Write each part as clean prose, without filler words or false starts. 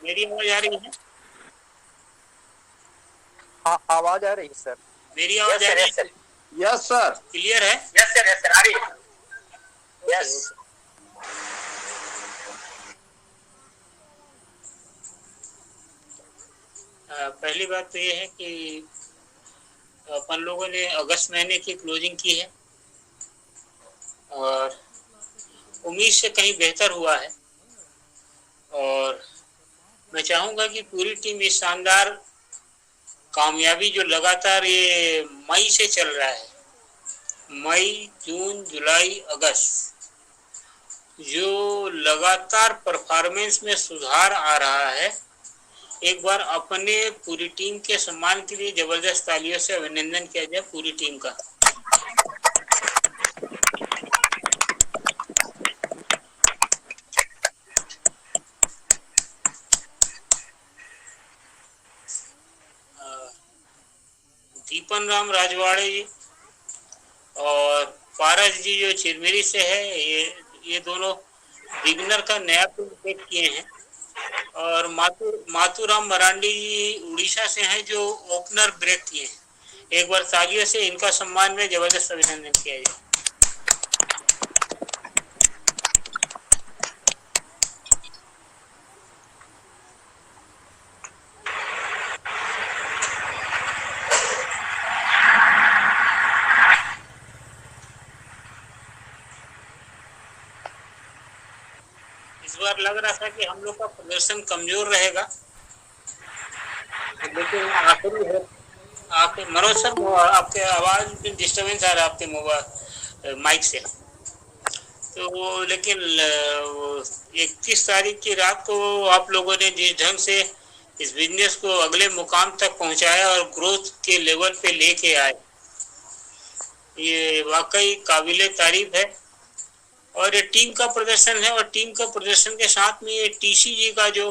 मेरी आवाज आ रही है? हाँ, आवाज आ रही है सर। मेरी आवाज आ रही है? Yes sir. क्लियर है? यस सर आ रही है। यस। पहली बात तो ये है कि अपन लोगों ने अगस्त महीने की क्लोजिंग की है और उम्मीद से कहीं बेहतर हुआ है और मैं चाहूँगा कि पूरी टीम इस शानदार कामयाबी जो लगातार ये मई से चल रहा है, मई, जून, जुलाई, अगस्त, जो लगातार परफॉर्मेंस में सुधार आ रहा है, एक बार अपने पूरी टीम के सम्मान के लिए जबरदस्त तालियों से अभिनंदन किया जाए पूरी टीम का। दीपन राम राजवाड़े जी और पारस जी जो चिरमिरी से है, ये दोनों बिगनर का नया विकेट किए हैं और माथुराम मरांडी जी उड़ीसा से हैं जो ओपनर ब्रेक किए हैं। एक बार तालियों से इनका सम्मान में जबरदस्त अभिनंदन किया जाए। इस बार लग रहा था कि हम लोग का प्रदर्शन कमजोर रहेगा, लेकिन आखिरी है आपके मनोज सर, आपके आवाज में डिस्टर्बेंस आ रहा है आपके मोबाइल माइक से। तो लेकिन 31 तारीख की रात को आप लोगों ने जिस ढंग से इस बिजनेस को अगले मुकाम तक पहुंचाया और ग्रोथ के लेवल पे लेके आए, ये वाकई काबिले तारीफ है और ये टीम का प्रदर्शन है। और टीम का प्रदर्शन के साथ में ये टीसीजी का जो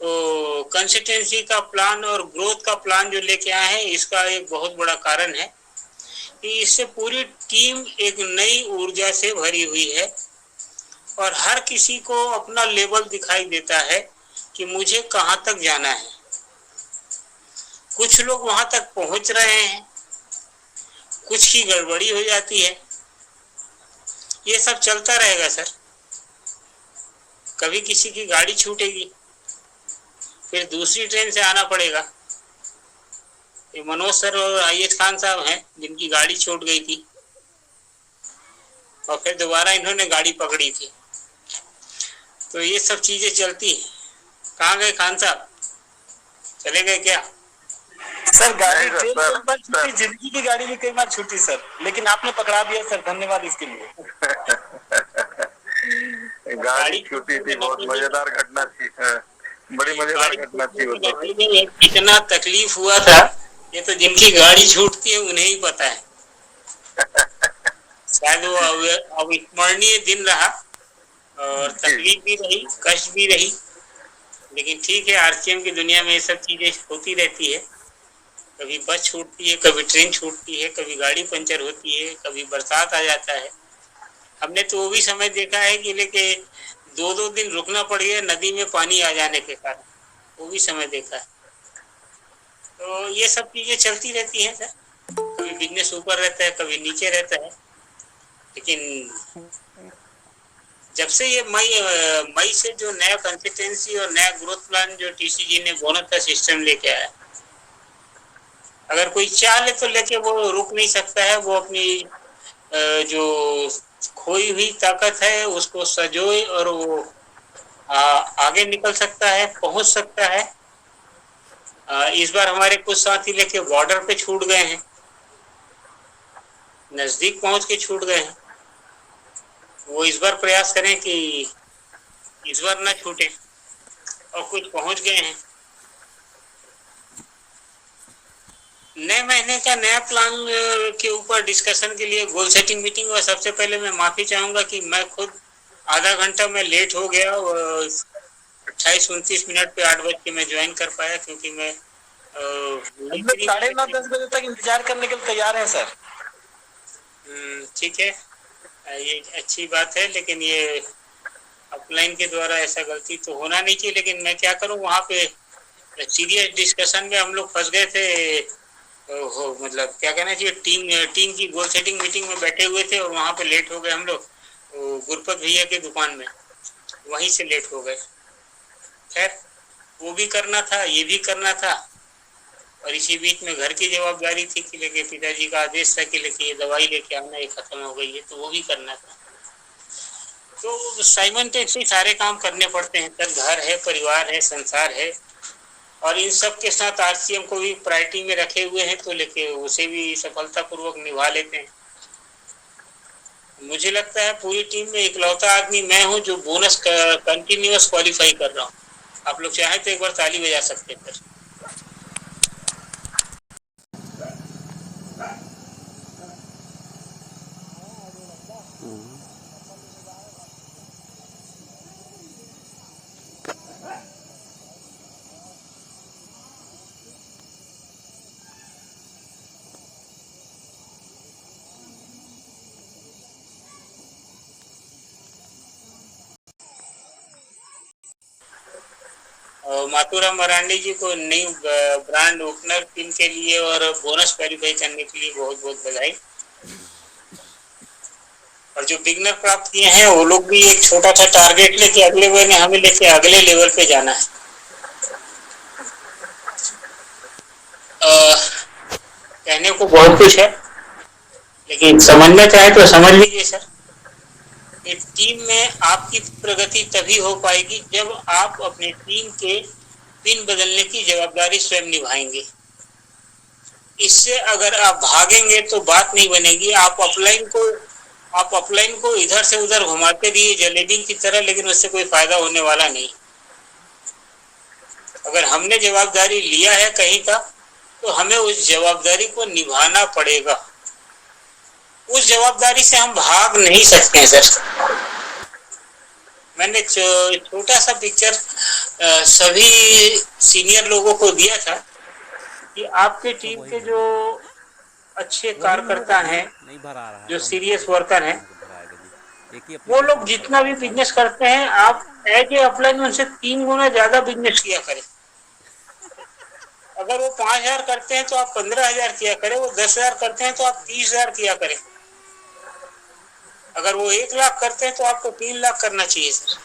कंसिस्टेंसी का प्लान और ग्रोथ का प्लान जो लेके आए हैं, इसका एक बहुत बड़ा कारण है कि इससे पूरी टीम एक नई ऊर्जा से भरी हुई है और हर किसी को अपना लेवल दिखाई देता है कि मुझे कहां तक जाना है। कुछ लोग वहां तक पहुंच रहे हैं, कुछ की गड़बड़ी हो जाती है, ये सब चलता रहेगा सर। कभी किसी की गाड़ी छूटेगी, फिर दूसरी ट्रेन से आना पड़ेगा। ये मनोज सर और आईएस खान साहब हैं जिनकी गाड़ी छूट गई थी और फिर दोबारा इन्होंने गाड़ी पकड़ी थी। तो ये सब चीजें चलती हैं। कहाँ गए खान साहब, चले गए क्या? सर गाड़ी ट्रेन कई बार छूटी, जिंदगी की गाड़ी भी कई बार छूटी सर, लेकिन आपने पकड़ा दिया सर, धन्यवाद इसके लिए। गाड़ी छूटी थी, बहुत मजेदार घटना थी, बड़ी मजेदार घटना थी वो तो। कितना तकलीफ हुआ था ये तो जिनकी गाड़ी छूटती है उन्हें ही पता है। शायद वो अविस्मरणीय दिन रहा और तकलीफ भी रही, कष्ट भी रही, लेकिन ठीक है, आरसीएम की दुनिया में ये सब चीजें होती रहती है। कभी बस छूटती है, कभी ट्रेन छूटती है, कभी गाड़ी पंचर होती है, कभी बरसात आ जाता है। हमने तो वो भी समय देखा है कि लेके 2-2 दिन रुकना पड़ गया नदी में पानी आ जाने के कारण, वो भी समय देखा है। तो ये सब चीजें चलती रहती हैं सर, कभी बिजनेस ऊपर रहता है, कभी नीचे रहता है। लेकिन जब से ये मई से जो नया कंसिस्टेंसी और नया ग्रोथ प्लान जो टीसीजी ने बोनस का सिस्टम लेके आया, अगर कोई चाह ले तो लेके वो रुक नहीं सकता है। वो अपनी जो खोई हुई ताकत है उसको सजोए और वो आगे निकल सकता है, पहुंच सकता है। इस बार हमारे कुछ साथी लेके बॉर्डर पे छूट गए हैं, नजदीक पहुंच के छूट गए हैं। वो इस बार प्रयास करें कि इस बार ना छूटे, और कुछ पहुंच गए हैं। नए महीने का नया प्लान के ऊपर डिस्कशन के लिए गोल सेटिंग मीटिंग। और सबसे पहले मैं माफी चाहूंगा कि मैं खुद आधा घंटा में लेट हो गया, 28-29 मिनट पे 8 बज के मैं ज्वाइन कर पाया, क्योंकि मैं 9:30-10 बजे तक इंतजार करने के लिए तैयार है सर। ठीक है, ये अच्छी बात है, लेकिन ये अपलाइन के द्वारा ऐसा गलती तो होना नहीं चाहिए। लेकिन मैं क्या करूं, वहाँ पे सीरियस डिस्कशन में हम लोग फंस गए थे। हो मतलब क्या कहना चाहिए, टीम की गोल सेटिंग मीटिंग में बैठे हुए थे और वहाँ पे लेट हो गए हम लोग गुरपत भैया की दुकान में, वहीं से लेट हो गए। खैर, वो भी करना था, ये भी करना था, और इसी बीच में घर की जवाबदारी थी कि लेके पिताजी का आदेश था कि लेके ये दवाई लेके आना, ये खत्म हो गई है, तो वो भी करना था। तो साइमल्टेनियसली सारे काम करने पड़ते हैं सर। घर है, परिवार है, संसार है, और इन सब के साथ आरसीएम को भी प्रायोरिटी में रखे हुए हैं, तो लेके उसे भी सफलतापूर्वक निभा लेते हैं। मुझे लगता है पूरी टीम में इकलौता आदमी मैं हूं जो बोनस कंटिन्यूअस क्वालिफाई कर रहा हूं। आप लोग चाहें तो एक बार ताली बजा सकते हैं सर। माथुराम मरांडी जी को नई ब्रांड ओपनर टीम के लिए और बोनस क्वालिफाई करने के लिए बहुत बहुत बधाई। और जो बिगनर प्राप्त किए हैं वो लोग भी एक छोटा सा टारगेट लेके अगले महीने हमें लेके अगले लेवल पे जाना है। कहने को बहुत कुछ है, लेकिन समझना चाहे तो समझ लीजिए सर। एक टीम में आपकी प्रगति तभी हो पाएगी जब आप अपने टीम के पिन बदलने की जवाबदारी स्वयं निभाएंगे। इससे अगर आप भागेंगे तो बात नहीं बनेगी। आप अपलाइन को इधर से उधर घुमाते रहिए जलेबी की तरह, लेकिन उससे कोई फायदा होने वाला नहीं। अगर हमने जवाबदारी लिया है कहीं का, तो हमें उस जवाबदारी को निभाना पड़ेगा। उस जवाबदारी से हम भाग नहीं सकते हैं सर। मैंने छोटा सा पिक्चर सभी सीनियर लोगों को दिया था कि आपके टीम के जो अच्छे कार्यकर्ता हैं, जो सीरियस वर्कर हैं, वो लोग जितना भी बिजनेस करते हैं, आप एज ए अपलाइन उनसे 3 गुना ज्यादा बिजनेस किया करें। अगर वो 5,000 करते हैं तो आप 15,000 किया करें। वो 10,000 करते हैं तो आप 30,000 किया करें। अगर वो 1 लाख करते हैं तो आपको 3 लाख करना चाहिए सर।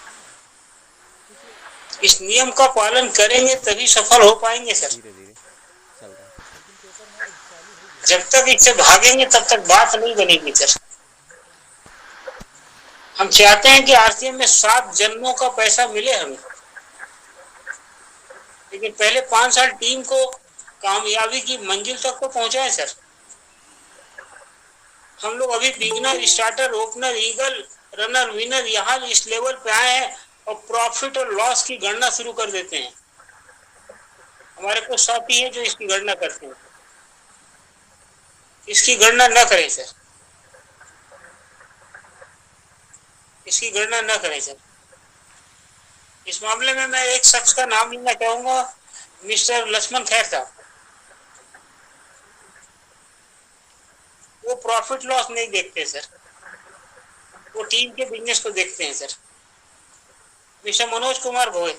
इस नियम का पालन करेंगे तभी सफल हो पाएंगे सर। जब तक इससे भागेंगे तब तक बात नहीं बनेगी सर। हम चाहते हैं कि आरसीएम में 7 जन्मों का पैसा मिले हमें, लेकिन पहले 5 साल टीम को कामयाबी की मंजिल तक को पहुंचाएं सर। हम लोग अभी beginner, starter, opener, eagle, runner, winner यहाँ इस लेवल पे आए हैं और प्रॉफिट और लॉस की गणना शुरू कर देते हैं। हमारे कुछ साथी हैं जो इसकी गणना करते हैं। इसकी गणना न करें सर, इसकी गणना न करें सर। इस मामले में मैं एक शख्स का नाम लेना चाहूंगा, मिस्टर लक्ष्मण खैर साहब। वो प्रॉफिट लॉस नहीं देखते सर, वो टीम के बिजनेस को देखते हैं सर। मिस्टर मनोज कुमार भोए,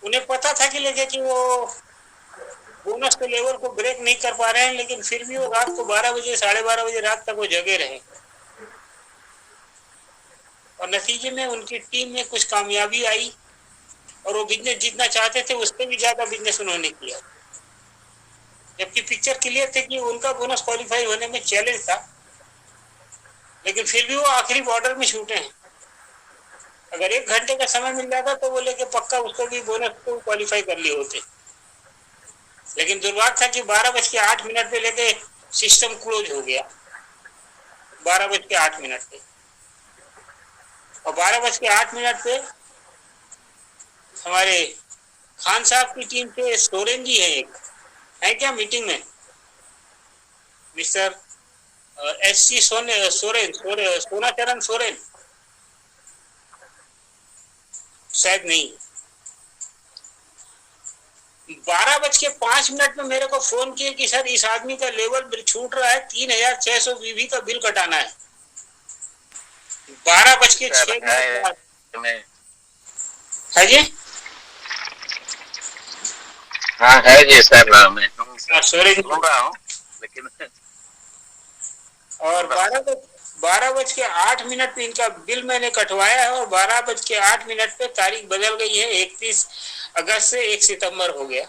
उन्हें पता था कि लेके कि वो बोनस के लेवल को ब्रेक नहीं कर पा रहे हैं, लेकिन फिर भी वो रात को 12 बजे, 12:30 बजे रात तक वो जगे रहे, और नतीजे में उनकी टीम में कुछ कामयाबी आई और वो बिजनेस जितना चाहते थे उससे भी ज्यादा बिजनेस उन्होंने किया। जबकि पिक्चर क्लियर थे कि उनका बोनस क्वालिफाई होने में चैलेंज था, लेकिन फिर भी वो आखिरी बॉर्डर में छूटे हैं। अगर 1 घंटे का समय मिल जाता तो वो लेके पक्का उसको भी बोनस को क्वालिफाई कर लिए होते। लेकिन दुर्भाग्य था कि 12:08 पे लेके सिस्टम क्लोज हो गया। 12:08 पे, और 12:08 पे हमारे खान साहब की टीम से सोरेन जी है, एक है क्या मीटिंग में, मिस्टर SC सोनाचरण सोरेन, शायद नहीं, 12:05 में मेरे को फोन किए कि सर इस आदमी का लेवल छूट रहा है, 3600 बीबी का बिल कटाना है। 12:06 है जी। हाँ है जी सर, मैं सुन रहा हूँ लेकिन। और 12:08 पे इनका बिल मैंने कटवाया है और 12:08 पे तारीख बदल गई है, 31 अगस्त से 1 सितंबर हो गया।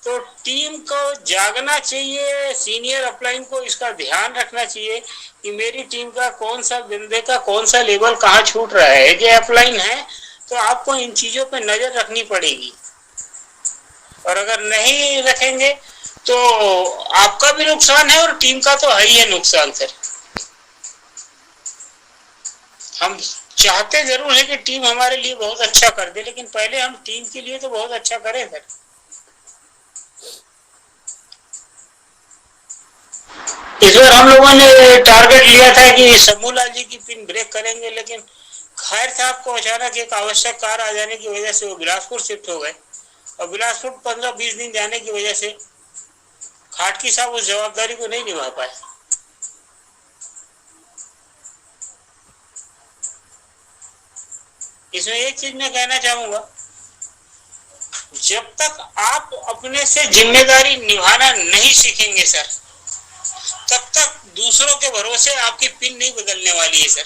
तो टीम को जागना चाहिए, सीनियर अपलाइन को इसका ध्यान रखना चाहिए कि मेरी टीम का कौन सा बंदे का कौन सा लेवल कहाँ छूट रहा है। जो अपलाइन है तो आपको इन चीजों पे नजर रखनी पड़ेगी, और अगर नहीं रखेंगे तो आपका भी नुकसान है और टीम का तो है ही है नुकसान सर। हम चाहते जरूर है कि टीम हमारे लिए बहुत अच्छा कर दे, लेकिन पहले हम टीम के लिए तो बहुत अच्छा करें सर। इस बार हम लोगों ने टारगेट लिया था कि शंभूलाल जी की पिन ब्रेक करेंगे, लेकिन खैर साहब को अचानक एक आवश्यक कार्य आ जाने की वजह से वो बिलासपुर शिफ्ट हो गए, और बिलासपुर 15-20 दिन जाने की वजह से खाटकी साहब उस जवाबदारी को नहीं निभा पाए। इसमें एक चीज मैं कहना चाहूंगा, जब तक आप अपने से जिम्मेदारी निभाना नहीं सीखेंगे सर, तब तक दूसरों के भरोसे आपकी पिन नहीं बदलने वाली है सर।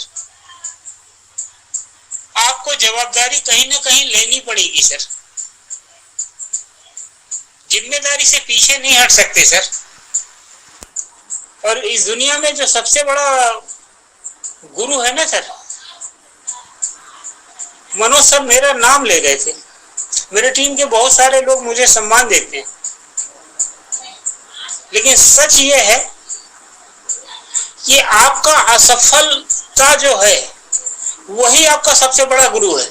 आपको जवाबदारी कहीं ना कहीं लेनी पड़ेगी सर, जिम्मेदारी से पीछे नहीं हट सकते सर। और इस दुनिया में जो सबसे बड़ा गुरु है ना सर, मनोज सर मेरा नाम ले गए थे। मेरे टीम के बहुत सारे लोग मुझे सम्मान देते हैं, लेकिन सच ये है कि आपका असफलता जो है वही आपका सबसे बड़ा गुरु है।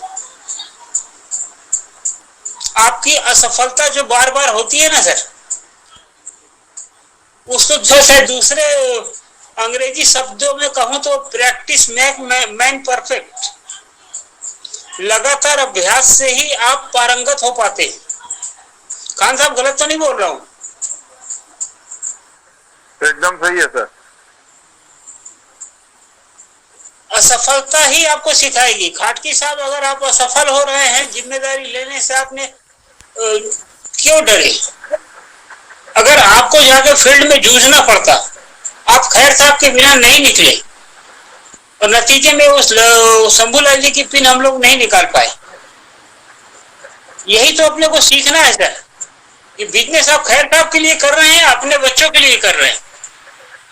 आपकी असफलता जो बार बार होती है ना सर, उसको जैसे दूसरे अंग्रेजी शब्दों में कहूं तो प्रैक्टिस मेक मैन परफेक्ट। लगातार अभ्यास से ही आप पारंगत हो पाते हैं। खान साहब गलत तो नहीं बोल रहा हूं? एकदम सही है सर। असफलता ही आपको सिखाएगी। खाटकी साहब अगर आप असफल हो रहे हैं, जिम्मेदारी लेने से आपने क्यों डरे? अगर आपको जाके फील्ड में जूझना पड़ता, आप खैर साहब के बिना नहीं निकले, और नतीजे में उस शंभूलाल जी की पिन हम लोग नहीं निकाल पाए। यही तो अपने को सीखना है सर, कि बिजनेस आप खैर साहब के लिए कर रहे हैं, अपने बच्चों के लिए कर रहे हैं।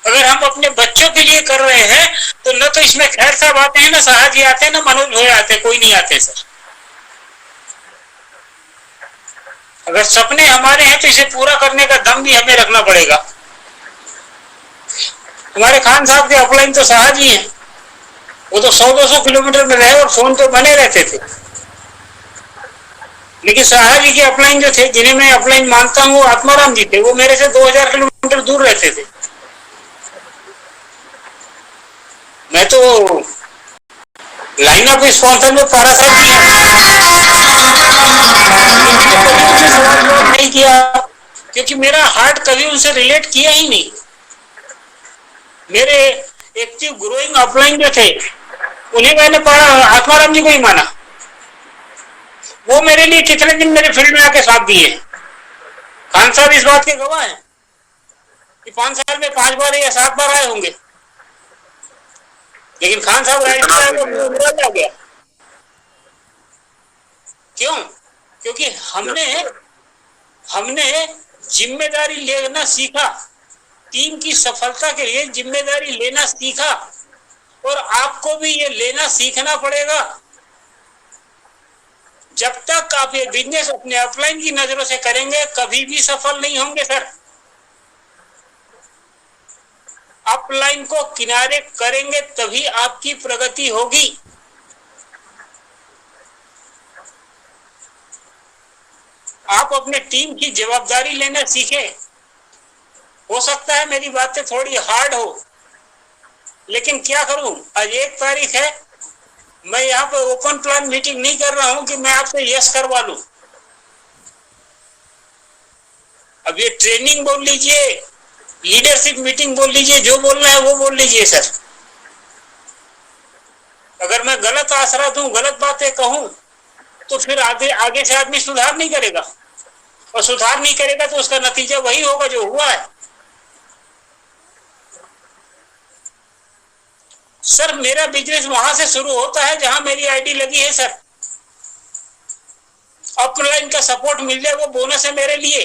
अगर हम अपने बच्चों के लिए कर रहे हैं तो न तो इसमें खैर साहब आते हैं, ना साहा जी आते हैं, ना मनोज भाई आते हैं, कोई नहीं आते सर। अगर सपने हमारे हैं तो इसे पूरा करने का दम भी हमें रखना पड़ेगा। हमारे खान साहब के अपलाइन तो साहा जी हैं, वो तो 100-200 किलोमीटर में रहे और फोन पे बने रहते थे। लेकिन साहा जी के अपलाइन जो थे, जिन्हें मैं अपलाइन मानता हूँ, आत्माराम जी थे, वो मेरे से 2000 किलोमीटर दूर रहते थे। मैं तो लाइन ऑफ स्पॉन्सर में पारा साहब नहीं किया, क्योंकि मेरा हार्ट कभी उनसे रिलेट किया ही नहीं। मेरे एक्टिव ग्रोइंग अपलाइन जो थे, उन्हें मैंने आत्माराम जी को ही माना। वो मेरे लिए कितने दिन मेरे फील्ड में आके साथ दिए। खान साहब इस बात के गवाह हैं कि 5 साल में 5 बार या 7 बार आए होंगे, लेकिन खान साहब राइट आ गया। क्यों? क्योंकि हमने जिम्मेदारी लेना सीखा, टीम की सफलता के लिए जिम्मेदारी लेना सीखा, और आपको भी ये लेना सीखना पड़ेगा। जब तक आप ये बिजनेस अपने अपलाइन की नजरों से करेंगे, कभी भी सफल नहीं होंगे सर। अपलाइन को किनारे करेंगे तभी आपकी प्रगति होगी। आप अपने टीम की जवाबदारी लेना सीखें। हो सकता है मेरी बातें थोड़ी हार्ड हो, लेकिन क्या करूं, आज 1 तारीख है, मैं यहाँ पे ओपन प्लान मीटिंग नहीं कर रहा हूँ कि मैं आपसे यस करवा लूं। अब ये ट्रेनिंग बोल लीजिए, लीडरशिप मीटिंग बोल लीजिए, जो बोलना है वो बोल लीजिए सर। अगर मैं गलत आसरा दूं, गलत बातें कहूं, तो फिर आगे से आदमी सुधार नहीं करेगा, और सुधार नहीं करेगा तो उसका नतीजा वही होगा जो हुआ है। सर मेरा बिजनेस वहां से शुरू होता है जहां मेरी आईडी लगी है सर। अपलाइन का सपोर्ट मिल जाए वो बोनस है मेरे लिए,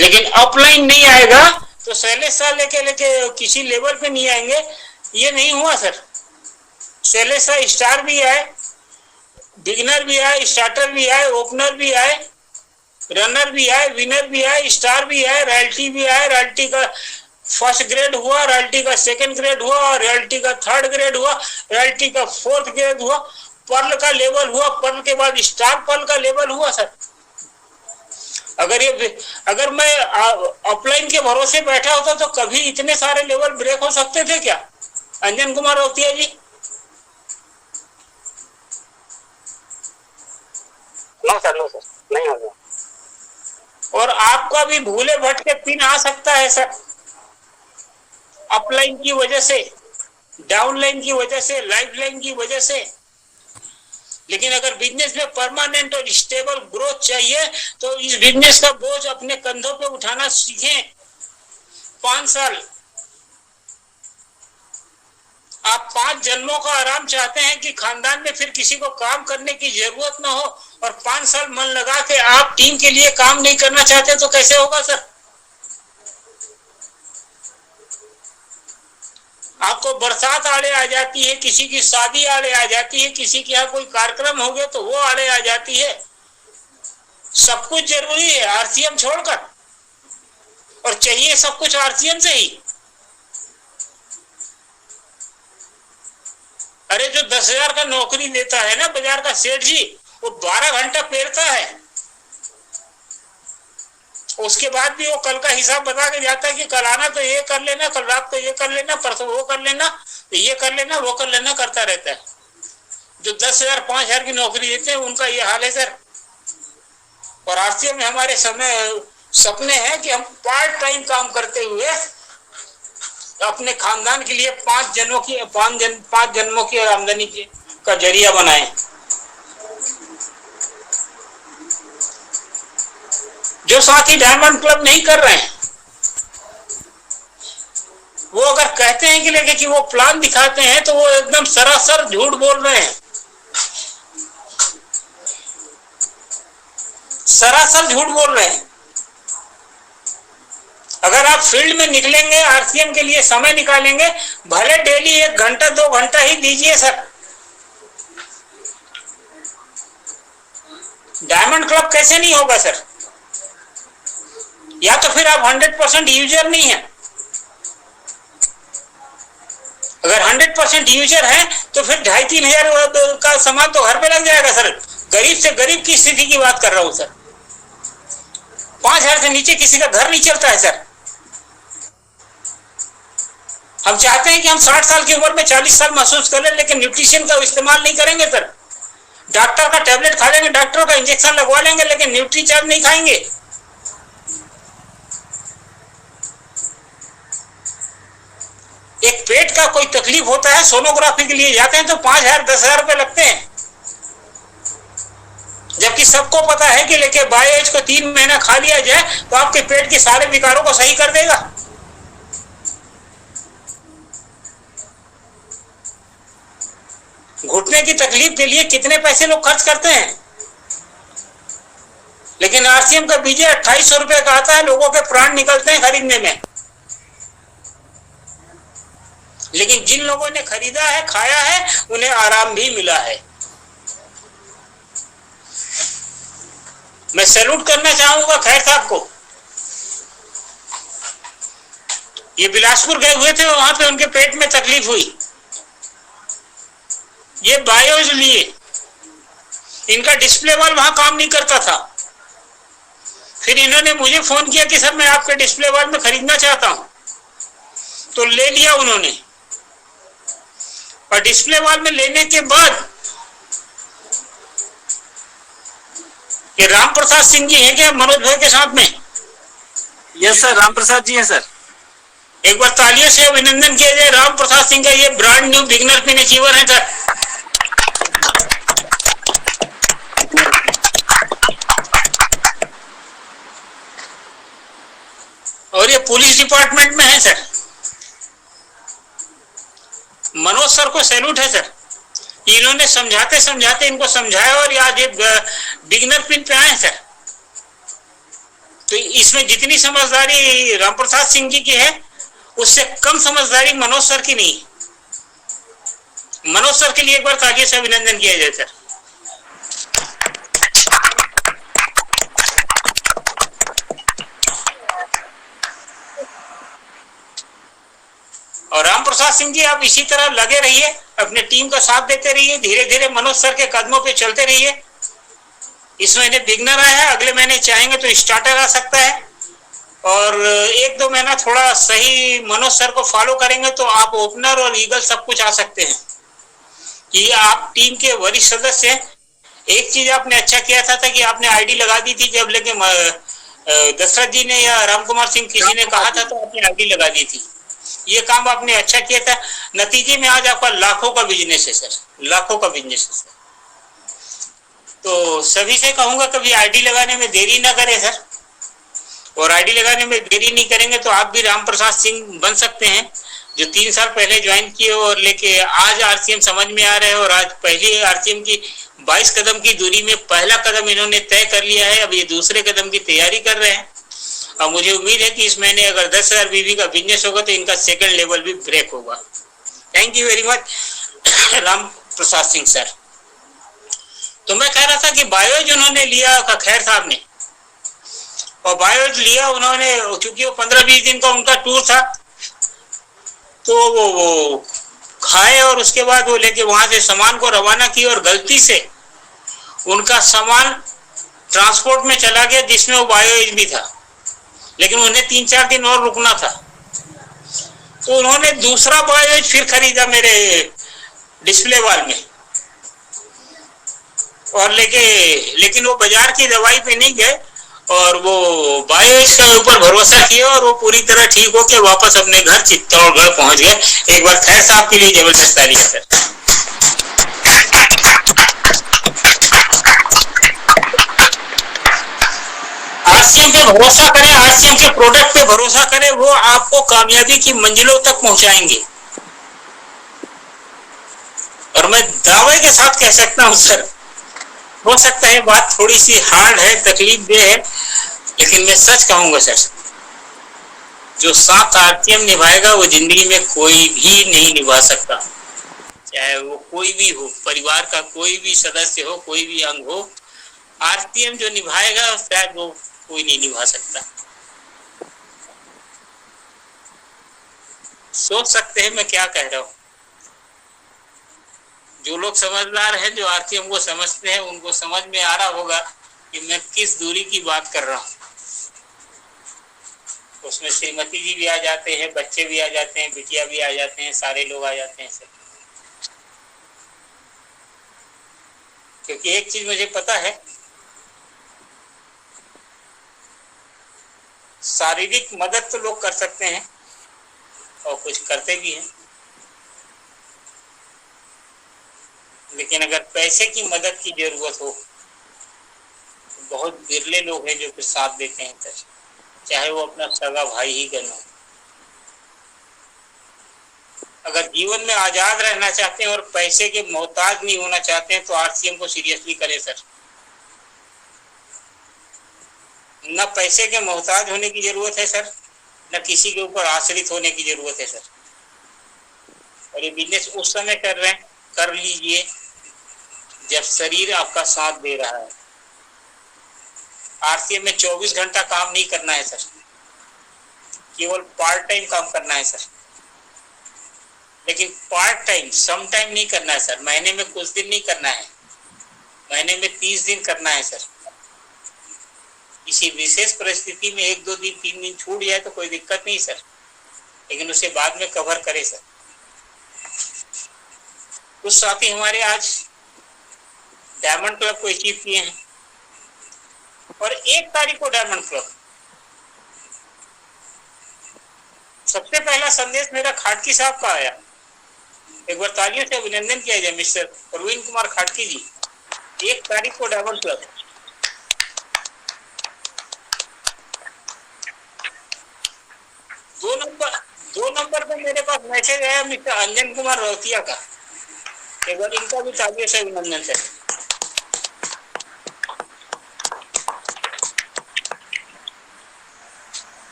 लेकिन अपलाइन नहीं आएगा तो शैलेश शाह लेके किसी लेवल पे नहीं आएंगे। ये नहीं हुआ सर। शैलेश शाह स्टार भी आए, बिगिनर भी आए, स्टार्टर भी आए, ओपनर भी आए, रनर भी आए, विनर भी आए, स्टार भी आए, रॉयल्टी भी आए। रॉयल्टी का फर्स्ट ग्रेड हुआ, रॉयल्टी का सेकंड ग्रेड हुआ, रॉयल्टी का थर्ड ग्रेड हुआ, रॉयल्टी का फोर्थ ग्रेड हुआ, पर्ल का लेवल हुआ, पर्ल के बाद स्टार पर्ल का लेवल हुआ सर। अगर मैं अपलाइन के भरोसे बैठा होता तो कभी इतने सारे लेवल ब्रेक हो सकते थे क्या? अंजन कुमार रोहतिया जी, नो सर नहीं होगा। और आपका भी भूले भटके पिन आ सकता है सर, अपलाइन की वजह से, डाउनलाइन की वजह से, लाइफ लाइन की वजह से। लेकिन अगर बिजनेस में परमानेंट और स्टेबल ग्रोथ चाहिए तो इस बिजनेस का बोझ अपने कंधों पे उठाना सीखें। 5 साल, आप 5 जन्मों का आराम चाहते हैं कि खानदान में फिर किसी को काम करने की जरूरत ना हो, और 5 साल मन लगा के आप टीम के लिए काम नहीं करना चाहते तो कैसे होगा सर? आपको बरसात आड़े आ जाती है, किसी की शादी आड़े आ जाती है, किसी के यहाँ कोई कार्यक्रम हो गया तो वो आड़े आ जाती है। सब कुछ जरूरी है आरसीएम छोड़कर, और चाहिए सब कुछ आरसीएम से ही। अरे जो 10,000 का नौकरी देता है ना बाजार का सेठ जी, वो 12 घंटा पेरता है, उसके बाद भी वो कल का हिसाब बता के जाता है कि कल आना तो ये कर लेना, कल रात को ये कर लेना, परसों वो कर लेना, तो ये कर लेना, वो कर लेना करता रहता है। जो 10,000 5,000 की नौकरी देते हैं उनका ये हाल है सर। और आरसीएम में हमारे सपने हैं कि हम पार्ट टाइम काम करते हुए अपने खानदान के लिए 5 जन्मों की आमदनी का जरिया बनाएं। जो साथी डायमंड क्लब नहीं कर रहे हैं, वो अगर कहते हैं कि वो प्लान दिखाते हैं तो वो एकदम सरासर झूठ बोल रहे हैं, सरासर झूठ बोल रहे हैं। अगर आप फील्ड में निकलेंगे, आरसीएम के लिए समय निकालेंगे, भले डेली 1 घंटा 2 घंटा ही दीजिए सर। डायमंड क्लब कैसे नहीं होगा सर? या तो फिर आप 100% यूजर नहीं है। अगर 100% यूजर है तो फिर 2,500-3 हजार का सामान तो घर पे लग जाएगा सर। गरीब से गरीब की स्थिति की बात कर रहा हूं सर। 5,000 से नीचे किसी का घर नहीं चलता है सर। हम चाहते हैं कि हम 60 साल की उम्र में 40 साल महसूस कर लें, लेकिन न्यूट्रिशन का इस्तेमाल नहीं करेंगे सर। डॉक्टर का टैबलेट खा लेंगे, डॉक्टर का इंजेक्शन लगवा लेंगे, लेकिन न्यूट्रीचार्ज नहीं खाएंगे। एक पेट का कोई तकलीफ होता है, सोनोग्राफी के लिए जाते हैं तो 5,000 10,000 रुपए लगते हैं, जबकि सबको पता है कि लेके बायोएज को 3 महीना खा लिया जाए तो आपके पेट के सारे विकारों को सही कर देगा। घुटने की तकलीफ के लिए कितने पैसे लोग खर्च करते हैं, लेकिन आरसीएम का बीजे 2800 रुपए का आता है, लोगों के प्राण निकलते हैं खरीदने में। लेकिन जिन लोगों ने खरीदा है, खाया है, उन्हें आराम भी मिला है। मैं सैल्यूट करना चाहूंगा खैर साहब को। ये बिलासपुर गए हुए थे, वहां पे उनके पेट में तकलीफ हुई, ये बायोज लिए, इनका डिस्प्ले वाल वहां काम नहीं करता था। फिर इन्होंने मुझे फोन किया कि सर मैं आपके डिस्प्ले वाल में खरीदना चाहता हूं, तो ले लिया उन्होंने। और डिस्प्ले वॉल में लेने के बाद ये राम प्रसाद सिंह जी हैं क्या मनोज भाई के साथ में? यस सर, राम प्रसाद जी हैं सर। एक बार तालियों से अभिनंदन किया जाए राम प्रसाद सिंह का। ये brand new beginner pin achiever है सर। और ये पुलिस डिपार्टमेंट में है सर। मनोज सर को सैल्यूट है सर। इन्होंने समझाते समझाते इनको समझाया और आज ये बिगनर पिन पे आए सर। तो इसमें जितनी समझदारी रामप्रसाद सिंह जी की है उससे कम समझदारी मनोज सर की नहीं। मनोज सर के लिए एक बार तालियों से अभिनंदन किया जाए सर। और राम प्रसाद सिंह जी आप इसी तरह लगे रहिए, अपने टीम का साथ देते रहिए, धीरे धीरे मनोज सर के कदमों पे चलते रहिए। इस महीने बिगनर आया है, अगले महीने चाहेंगे तो स्टार्टर आ सकता है। और एक दो महीना थोड़ा सही मनोज सर को फॉलो करेंगे तो आप ओपनर और ईगल सब कुछ आ सकते हैं। कि आप टीम के वरिष्ठ सदस्य हैं। एक चीज आपने अच्छा किया था कि आपने आईडी लगा दी थी जब लेके दशरथ जी ने या राम कुमार सिंह किसी ने कहा था तो आपने आईडी लगा दी थी। ये काम आपने अच्छा किया था। नतीजे में आज आपका लाखों का बिजनेस है सर, लाखों का बिजनेस है सर। तो सभी से कहूंगा कभी आईडी लगाने में देरी ना करें सर। और आईडी लगाने में देरी नहीं करेंगे तो आप भी राम प्रसाद सिंह बन सकते हैं, जो 3 साल पहले ज्वाइन किए और लेके आज आरसीएम समझ में आ रहे हैं। और आज पहली आरसीएम की 22 कदम की दूरी में पहला कदम इन्होंने तय कर लिया है। अब ये दूसरे कदम की तैयारी कर रहे हैं। और मुझे उम्मीद है कि इस महीने अगर 10,000 बीवी का बिजनेस होगा तो इनका सेकंड लेवल भी ब्रेक होगा। Thank you very much Ram Prasad Singh sir. तो मैं कह रहा था कि बायोज उन्होंने लिया खैर साहब ने, और बायोज लिया उन्होंने क्योंकि वो 15-20 दिन का उनका टूर था। तो वो खाए और उसके बाद वो लेके वहां से सामान को रवाना किया और गलती से उनका सामान ट्रांसपोर्ट में चला गया जिसमें वो बायोज भी था। लेकिन उन्हें 3-4 दिन और रुकना था। तो उन्होंने दूसरा बायोज फिर खरीदा मेरे डिस्प्ले वॉल में और लेकिन वो बाजार की दवाई पे नहीं गए और वो बायोज के ऊपर भरोसा किया और वो पूरी तरह ठीक होके वापस अपने घर चित्तौड़गढ़ पहुंच गए। एक बार खैर साहब के लिए जबरदस्त तालियां सर। आरसीएम पे भरोसा करें, आरसीएम के प्रोडक्ट पे भरोसा करें, वो आपको कामयाबी की मंजिलों तक पहुंचाएंगे। और मैं दावे के साथ कह सकता हूं सर, हो सकता है बात थोड़ी सी हार्ड है, तकलीफ दे है, लेकिन मैं सच कहूंगा सर, जो 7 आरसीएम निभाएगा वो जिंदगी में कोई भी नहीं निभा सकता। चाहे वो कोई भी हो, परिवार का कोई भी सदस्य हो, कोई भी अंग हो, आरसीएम जो निभाएगा शायद वो कोई नहीं निभा सकता। सोच सकते हैं मैं क्या कह रहा हूं। जो लोग समझदार हैं, जो आरसीएम को समझते हैं, उनको समझ में आ रहा होगा कि मैं किस दूरी की बात कर रहा हूं। उसमें श्रीमती जी भी आ जाते हैं, बच्चे भी आ जाते हैं, बिटिया भी आ जाते हैं, सारे लोग आ जाते हैं सर। क्योंकि एक चीज मुझे पता है, शारीरिक मदद तो लोग कर सकते हैं और कुछ करते भी हैं, लेकिन अगर पैसे की मदद की जरूरत हो तो बहुत बिरले लोग हैं जो फिर साथ देते हैं सर, चाहे वो अपना सगा भाई ही क्यों हो। अगर जीवन में आजाद रहना चाहते हैं और पैसे के मोहताज नहीं होना चाहते हैं तो आरसीएम को सीरियसली करें सर। न पैसे के मोहताज होने की जरूरत है सर, न किसी के ऊपर आश्रित होने की जरूरत है सर। और ये बिजनेस उस समय कर रहे हैं, कर लीजिए जब शरीर आपका साथ दे रहा है। आरसीएम में 24 घंटा काम नहीं करना है सर, केवल पार्ट टाइम काम करना है सर। लेकिन पार्ट टाइम सम टाइम नहीं करना है सर। महीने में कुछ दिन नहीं करना है, महीने में 30 दिन करना है सर। किसी विशेष परिस्थिति में 1-2 दिन 3 दिन छूट जाए तो कोई दिक्कत नहीं सर, लेकिन उसे बाद में कवर करे सर। कुछ साथी हमारे आज डायमंड क्लब को अचीव किए हैं और 1 तारीख को डायमंड क्लब। सबसे पहला संदेश मेरा खाटकी साहब का आया, एक बार तालियों से अभिनंदन किया जाए मिस्टर प्रवीण कुमार खाटकी जी। 1 तारीख को डायमंड क्लब। दो नंबर पे मेरे पास मैसेज आया मिस्टर अंजन कुमार रौतिया का, एक बार इनका भी तालियों से अभिनंदन है।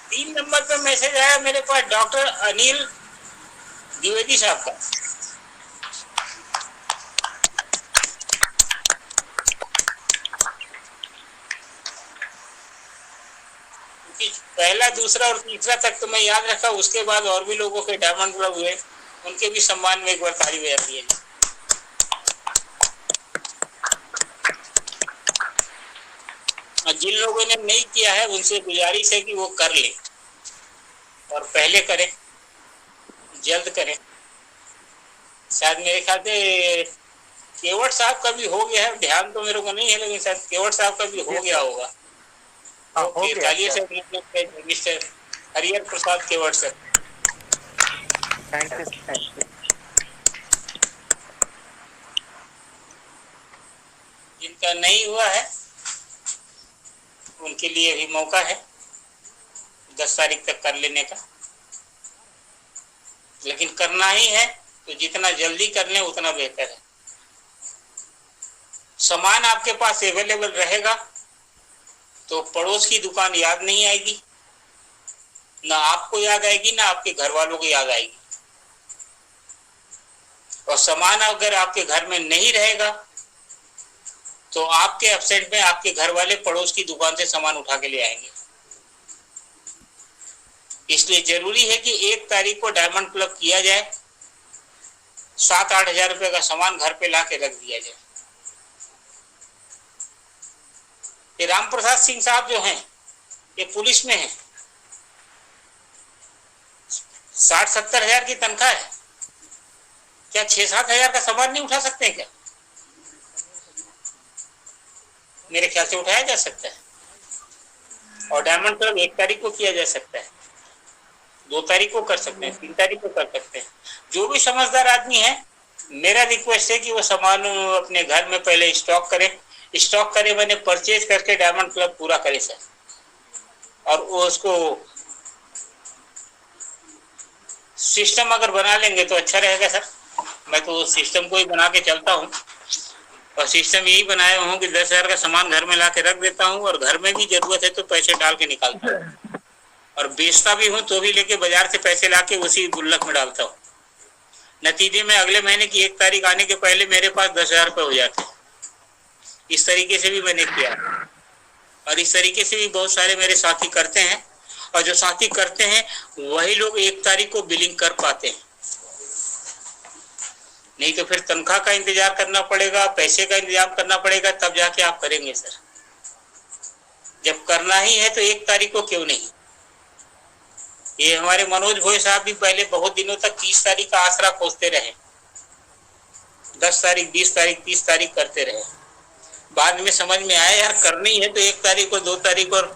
3 नंबर पे मैसेज आया मेरे पास डॉक्टर अनिल द्विवेदी साहब का। पहला, दूसरा और तीसरा तक तो मैं याद रखा, उसके बाद और भी लोगों के डायमंड क्लब हुए, उनके भी सम्मान में एक बार ताली बजा दी है। जिन लोगों ने नहीं किया है उनसे गुजारिश है कि वो कर ले और पहले करें, जल्द करें। शायद मेरे ख्याल से केवट साहब का भी हो गया है, ध्यान तो मेरे को नहीं है, लेकिन शायद केवट साहब का भी हो गया होगा। Mister Harihar Prasad Kewat sir, thank you. जिनका नहीं हुआ है उनके लिए भी मौका है 10 तारीख तक कर लेने का, लेकिन करना ही है तो जितना जल्दी कर लें उतना बेहतर है। सामान आपके पास अवेलेबल रहेगा तो पड़ोस की दुकान याद नहीं आएगी, ना आपको याद आएगी ना आपके घर वालों को याद आएगी। और सामान अगर आपके घर में नहीं रहेगा तो आपके एब्सेंट में आपके घर वाले पड़ोस की दुकान से सामान उठा के ले आएंगे। इसलिए जरूरी है कि 1 तारीख को डायमंड क्लब किया जाए, 7-8 हजार रुपए का सामान घर पे ला के रख दिया जाए। ये राम प्रसाद सिंह साहब जो हैं ये पुलिस में हैं, 60-70 हजार की तनख्वाह है, क्या 6-7 हजार का सामान नहीं उठा सकते क्या? मेरे ख्याल से उठाया जा सकता है। और डायमंड क्लब 1 तारीख को किया जा सकता है, 2 तारीख को कर सकते हैं, 3 तारीख को कर सकते हैं। जो भी समझदार आदमी है, मेरा रिक्वेस्ट है कि वो सामान अपने घर में पहले स्टॉक करे मैंने परचेज करके डायमंड क्लब पूरा करे सर। और वो उसको सिस्टम अगर बना लेंगे तो अच्छा रहेगा सर। मैं तो सिस्टम को ही बना के चलता हूँ और सिस्टम यही बनाया हूँ कि 10 हजार का सामान घर में ला के रख देता हूँ और घर में भी जरूरत है तो पैसे डाल के निकालता हूँ, और बेचता भी हूँ तो भी लेके बाजार से पैसे ला के उसी गुल्लक में डालता हूँ। नतीजे में अगले महीने की 1 तारीख आने के पहले मेरे पास 10 हजार रुपये हो जाते हैं। इस तरीके से भी मैंने किया और इस तरीके से भी बहुत सारे मेरे साथी करते हैं, और जो साथी करते हैं वही लोग 1 तारीख को बिलिंग कर पाते हैं। नहीं तो फिर तनख्वाह का इंतजार करना पड़ेगा, पैसे का इंतजाम करना पड़ेगा, तब जाके आप करेंगे सर। जब करना ही है तो 1 तारीख को क्यों नहीं। ये हमारे मनोज भोई साहब भी पहले बहुत दिनों तक 30 तारीख का आसरा खोजते रहे, 10 तारीख 20 तारीख 30 तारीख करते रहे। बाद में समझ में आया यार करनी है तो 1 तारीख को 2 तारीख और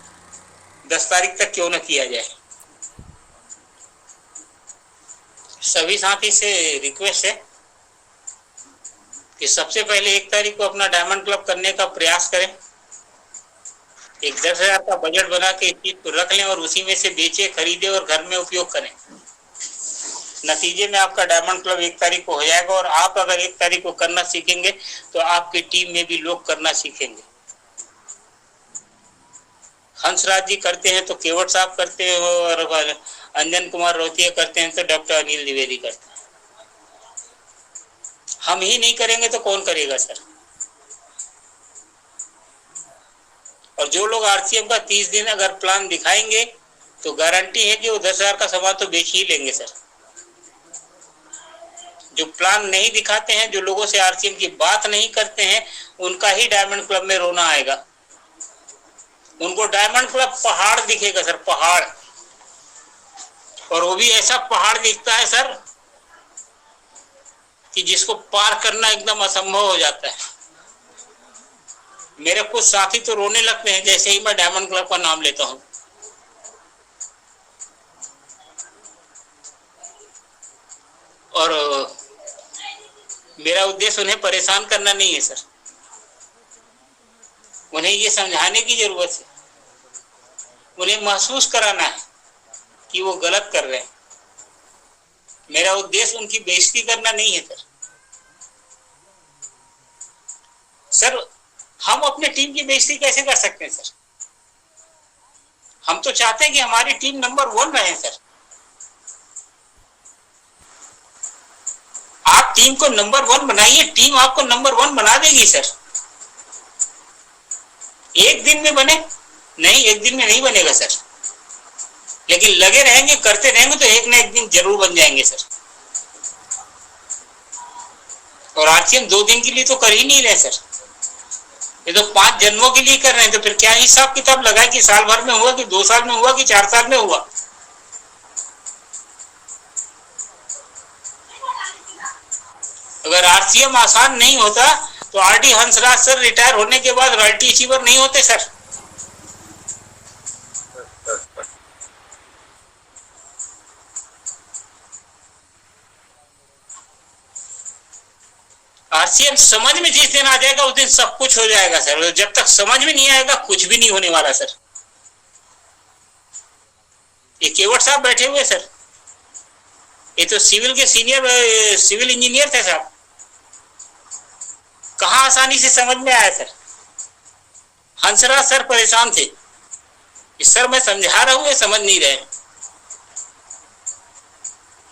10 तारीख तक क्यों न किया जाए। सभी साथी से रिक्वेस्ट है कि सबसे पहले 1 तारीख को अपना डायमंड क्लब करने का प्रयास करें। एक 10 हजार का बजट बना के इस चीज को रख लें और उसी में से बेचे, खरीदे और घर में उपयोग करें। नतीजे में आपका डायमंड क्लब 1 तारीख को हो जाएगा, और आप अगर 1 तारीख को करना सीखेंगे तो आपकी टीम में भी लोग करना सीखेंगे। हंसराज जी करते हैं तो केवट साहब करते हैं, और अंजन कुमार रौतिया करते हैं तो डॉक्टर अनिल द्विवेदी करते हैं। हम ही नहीं करेंगे तो कौन करेगा सर। और जो लोग आरसीएम का 30 दिन अगर प्लान दिखाएंगे तो गारंटी है कि वो 10 हजार का सामान तो बेच ही लेंगे सर। जो प्लान नहीं दिखाते हैं, जो लोगों से आरसीएम की बात नहीं करते हैं, उनका ही डायमंड क्लब में रोना आएगा। उनको डायमंड क्लब पहाड़ दिखेगा सर, पहाड़। और वो भी ऐसा पहाड़ दिखता है सर कि जिसको पार करना एकदम असंभव हो जाता है। मेरे कुछ साथी तो रोने लगते हैं जैसे ही मैं डायमंड क्लब का नाम लेता हूं। और मेरा उद्देश्य उन्हें परेशान करना नहीं है सर, उन्हें ये समझाने की जरूरत है, उन्हें महसूस कराना है कि वो गलत कर रहे हैं। मेरा उद्देश्य उनकी बेइज्जती करना नहीं है सर। हम अपने टीम की बेइज्जती कैसे कर सकते हैं सर? हम तो चाहते हैं कि हमारी टीम नंबर 1 रहे सर। आप टीम को नंबर 1 बनाइए, टीम आपको नंबर 1 बना देगी सर। एक दिन में बने नहीं, एक दिन में नहीं बनेगा सर, लेकिन लगे रहेंगे, करते रहेंगे तो एक ना एक दिन जरूर बन जाएंगे सर। और आरसीएम 2 दिन के लिए तो कर ही नहीं रहे सर, ये तो 5 जन्मों के लिए कर रहे हैं। तो फिर क्या हिसाब किताब लगाए कि साल भर में हुआ कि 2 साल में हुआ कि 4 साल में हुआ? अगर आरसीएम आसान नहीं होता तो आरडी हंसराज सर रिटायर होने के बाद रॉयल्टी अचीवर नहीं होते सर। आरसीएम समझ में जिस दिन आ जाएगा उस दिन सब कुछ हो जाएगा सर। जब तक समझ में नहीं आएगा कुछ भी नहीं होने वाला सर। ये केवट साहब बैठे हुए सर, ये तो सिविल के सीनियर सिविल इंजीनियर थे साहब, कहां आसानी से समझ में आया सर। हंसराज सर परेशान थे कि सर मैं समझा रहा हूं ये समझ नहीं रहे,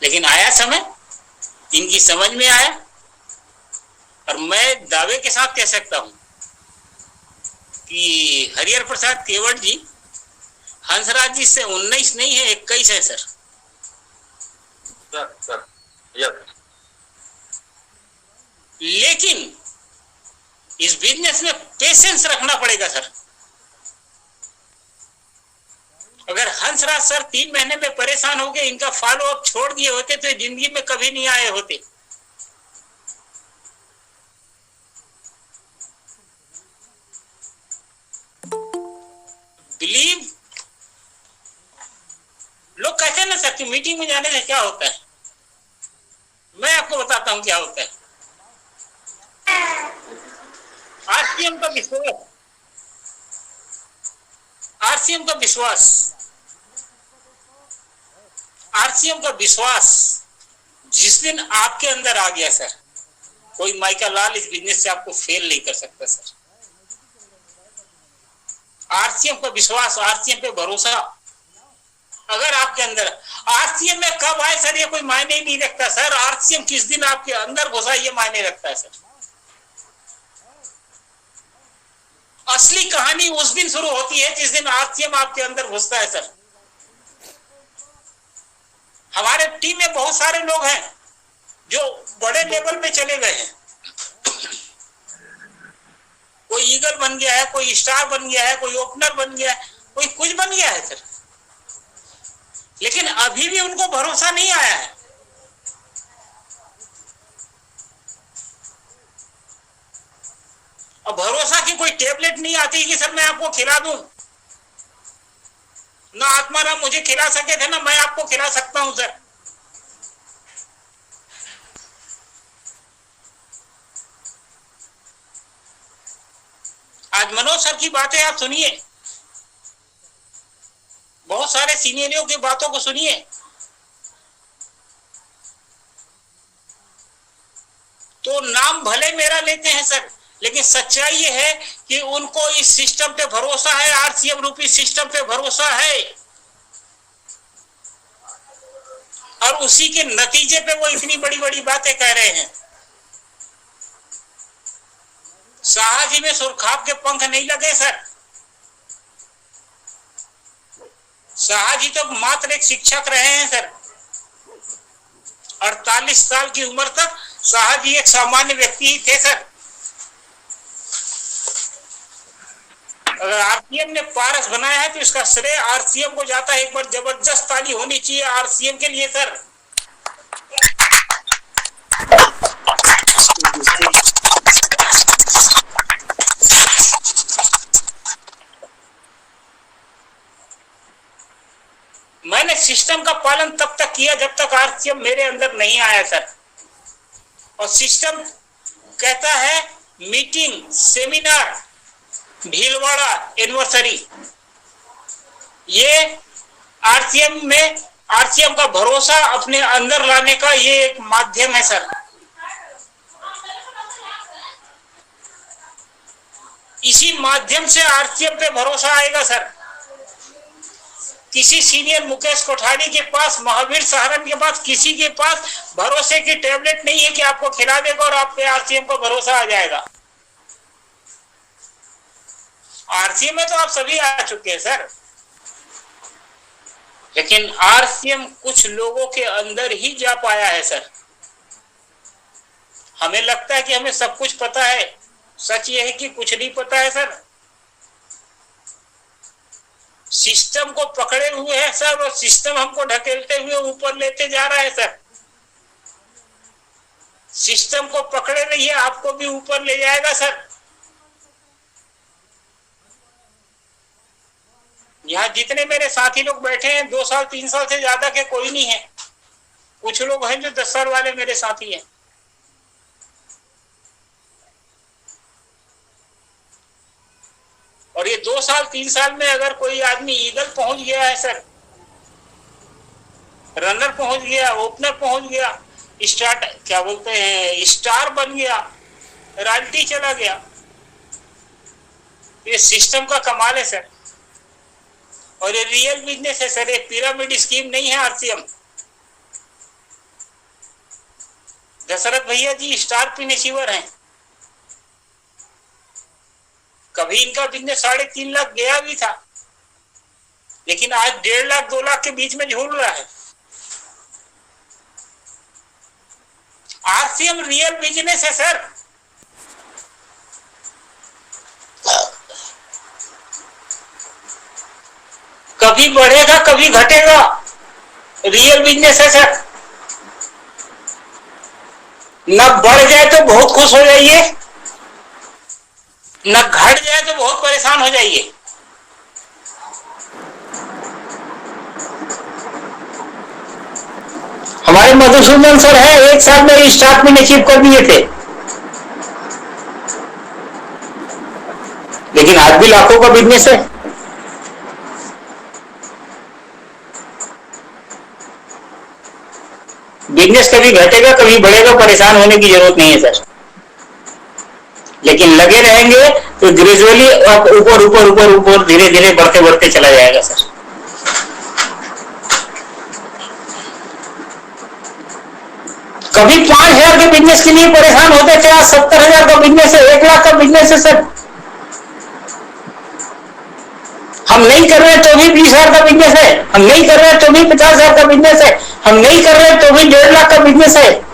लेकिन आया समय, इनकी समझ में आया। और मैं दावे के साथ कह सकता हूं कि हरिहर प्रसाद केवट जी हंसराज जी से 19 नहीं है 21 है सर। लेकिन इस बिजनेस में पेशेंस रखना पड़ेगा सर। अगर हंसराज सर 3 महीने में परेशान हो गए, इनका फॉलो अप छोड़ दिए होते तो जिंदगी में कभी नहीं आए होते। बिलीव, लोग कहते हैं ना सर कि मीटिंग में जाने से क्या होता है, मैं आपको बताता हूं क्या होता है। आरसीएम का विश्वास, आरसीएम का विश्वास, आरसीएम का विश्वास जिस दिन आपके अंदर आ गया सर, कोई माइका लाल इस बिजनेस से आपको फेल नहीं कर सकता सर। आरसीएम का विश्वास, आरसीएम पे भरोसा अगर आपके अंदर, आरसीएम में कब आए सर ये कोई मायने ही नहीं रखता सर। आरसीएम किस दिन आपके अंदर घुसा ये मायने रखता है सर। असली कहानी उस दिन शुरू होती है जिस दिन आरसीएम आपके अंदर घुसता है सर। हमारे टीम में बहुत सारे लोग हैं जो बड़े लेवल पे चले गए हैं, कोई ईगल बन गया है, कोई स्टार बन गया है, कोई ओपनर बन गया है, कोई कुछ बन गया है सर, लेकिन अभी भी उनको भरोसा नहीं आया है। और भरोसा की कोई टेबलेट नहीं आती कि सर मैं आपको खिला दूं। ना आत्माराम मुझे खिला सके थे, ना मैं आपको खिला सकता हूं सर। आज मनोज सर की बातें आप सुनिए, बहुत सारे सीनियरों की बातों को सुनिए, तो नाम भले मेरा लेते हैं सर, लेकिन सच्चाई ये है कि उनको इस सिस्टम पे भरोसा है, आरसीएम रूपी सिस्टम पे भरोसा है, और उसी के नतीजे पे वो इतनी बड़ी बड़ी बातें कह रहे हैं। शाह जी में सुरखाब के पंख नहीं लगे सर। शाह जी तो मात्र एक शिक्षक रहे हैं सर। 48 साल की उम्र तक शाह जी एक सामान्य व्यक्ति ही थे सर। अगर आरसीएम ने पारस बनाया है तो इसका श्रेय आरसीएम को जाता है। एक बार जबरदस्त ताली होनी चाहिए आरसीएम के लिए सर। मैंने सिस्टम का पालन तब तक किया जब तक आरसीएम मेरे अंदर नहीं आया सर। और सिस्टम कहता है मीटिंग, सेमिनार, भीलवाड़ा एनिवर्सरी, ये आरसीएम में आरसीएम का भरोसा अपने अंदर लाने का ये एक माध्यम है सर। इसी माध्यम से आरसीएम पे भरोसा आएगा सर। किसी सीनियर मुकेश कोठारी के पास, महावीर सहारन के पास, किसी के पास भरोसे की टेबलेट नहीं है कि आपको खिला देगा और आप पे आरसीएम का भरोसा आ जाएगा। आरसीएम में तो आप सभी आ चुके हैं सर, लेकिन आरसीएम कुछ लोगों के अंदर ही जा पाया है सर। हमें लगता है कि हमें सब कुछ पता है, सच ये है कि कुछ नहीं पता है सर। सिस्टम को पकड़े हुए है सर, और सिस्टम हमको ढकेलते हुए ऊपर लेते जा रहा है सर। सिस्टम को पकड़े रहिए, आपको भी ऊपर ले जाएगा सर। यहाँ जितने मेरे साथी लोग बैठे हैं 2 साल 3 साल से ज्यादा के कोई नहीं है। कुछ लोग हैं जो 10 साल वाले मेरे साथी हैं। और ये 2 साल 3 साल में अगर कोई आदमी ईगल पहुंच गया है सर, रनर पहुंच गया, ओपनर पहुंच गया, स्टार्ट क्या बोलते हैं, स्टार बन गया, रॉयल्टी चला गया, ये सिस्टम का कमाल है सर। और ये रियल बिजनेस है सर, ये पिरामिड स्कीम नहीं है आरसीएम। दशरथ भैया जी स्टार पिन अचीवर हैं। कभी इनका बिजनेस 3.5 लाख गया भी था, लेकिन आज 1.5 लाख 2 लाख के बीच में झूल रहा है। आरसीएम रियल बिजनेस है सर। कभी बढ़ेगा कभी घटेगा, रियल बिजनेस है सर। न बढ़ जाए तो बहुत खुश हो जाइए, न घट जाए तो बहुत परेशान हो जाइए। हमारे मधुसूदन सर है, 1 साल में स्टार्ट में अचीव कर दिए थे, लेकिन आज भी लाखों का बिजनेस है। बिजनेस कभी घटेगा कभी बढ़ेगा, परेशान होने की जरूरत नहीं है सर। लेकिन लगे रहेंगे तो ग्रेजुअली ऊपर ऊपर ऊपर ऊपर धीरे धीरे बढ़ते बढ़ते चला जाएगा सर। कभी 5,000 के बिजनेस के लिए परेशान होते थे, आज 70,000 का बिजनेस है, 1 लाख का बिजनेस है सर। हम नहीं कर रहे तो भी 20,000 का बिजनेस है, हम नहीं कर रहे तो भी 50,000 का बिजनेस है, हम नहीं कर रहे तो भी 1.5 लाख का बिजनेस है।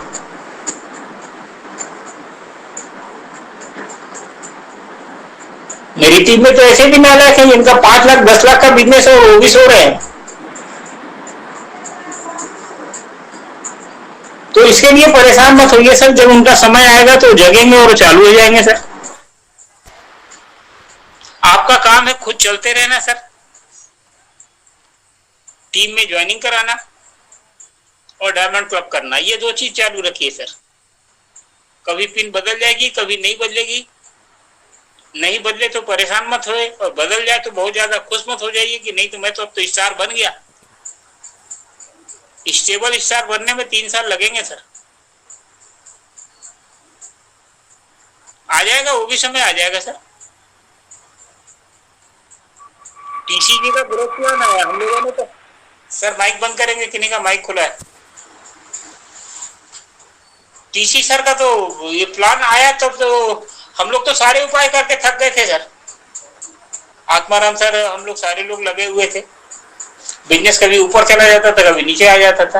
मेरी टीम में तो ऐसे भी नालायक है जिनका 5 लाख 10 लाख का बिजनेस है और वो भी सो रहे हैं। तो इसके लिए परेशान मत होइए सर, जब उनका समय आएगा तो जगेंगे और चालू हो जाएंगे सर। आपका काम है खुद चलते रहना सर, टीम में ज्वाइनिंग कराना और डायमंड क्लब करना, ये 2 चीज चालू रखिए सर। कभी पिन बदल जाएगी कभी नहीं बदलेगी, नहीं बदले तो परेशान मत होए, और बदल जाए तो बहुत ज्यादा खुश मत हो जाइए कि नहीं तो मैं तो अब तो स्टार बन गया। स्टेबल स्टार बनने में 3 साल लगेंगे सर। आ जाएगा, वो भी समय आ जाएगा सर। टीसीजी का ग्रुप प्लान है हम लोगों ने तो सर। माइक बंद करेंगे, किन्हीं का माइक खुला है। टीसी सर का तो ये प्लान आया तब तो हम लोग तो सारे उपाय करके थक गए थे सर। आत्माराम सर, हम लोग सारे लोग लगे हुए थे। बिजनेस कभी ऊपर चला जाता था कभी नीचे आ जाता था,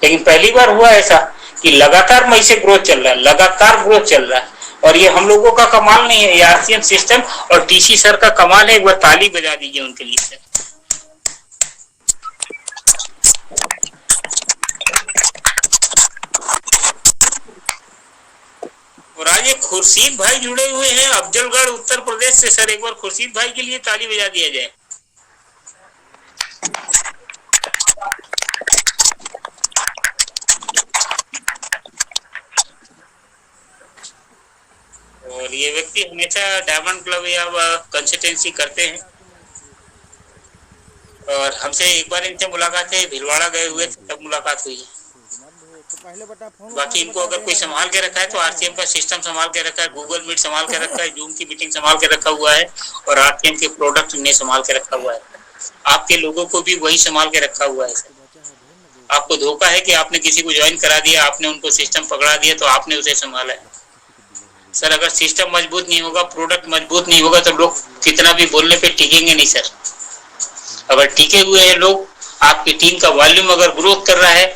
लेकिन पहली बार हुआ ऐसा कि लगातार मई से ग्रोथ चल रहा है, लगातार ग्रोथ चल रहा है। और ये हम लोगों का कमाल नहीं है, ये आरसीएम सिस्टम और टीसी सर का कमाल है। एक बार ताली बजा दीजिए उनके लिए सर। आज एक खुर्शीद भाई जुड़े हुए हैं अफजलगढ़ उत्तर प्रदेश से। सर एक बार खुर्शीद भाई के लिए ताली बजा दिया जाए। और ये व्यक्ति हमेशा डायमंड क्लब या कंसल्टेंसी करते हैं और हमसे एक बार इनसे मुलाकात है, भिलवाड़ा गए हुए थे तब मुलाकात हुई है। बाकी इनको अगर कोई संभाल के रखा है तो आरसीएम का सिस्टम संभाल के रखा है, गूगल मीट संभाल के रखा है, जूम की मीटिंग संभाल के रखा हुआ है और आरसीएम के प्रोडक्ट इन्हें संभाल के रखा हुआ है। आपके लोगों को भी वही संभाल के रखा हुआ है। आपको धोखा है कि आपने किसी को ज्वाइन करा दिया, आपने उनको सिस्टम पकड़ा दिया तो आपने उसे संभाला है। सर अगर सिस्टम मजबूत नहीं होगा, प्रोडक्ट मजबूत नहीं होगा तो लोग कितना भी बोलने पे टिकेंगे नहीं सर। अगर टिके हुए हैं लोग, आपकी टीम का वॉल्यूम अगर ग्रोथ कर रहा है,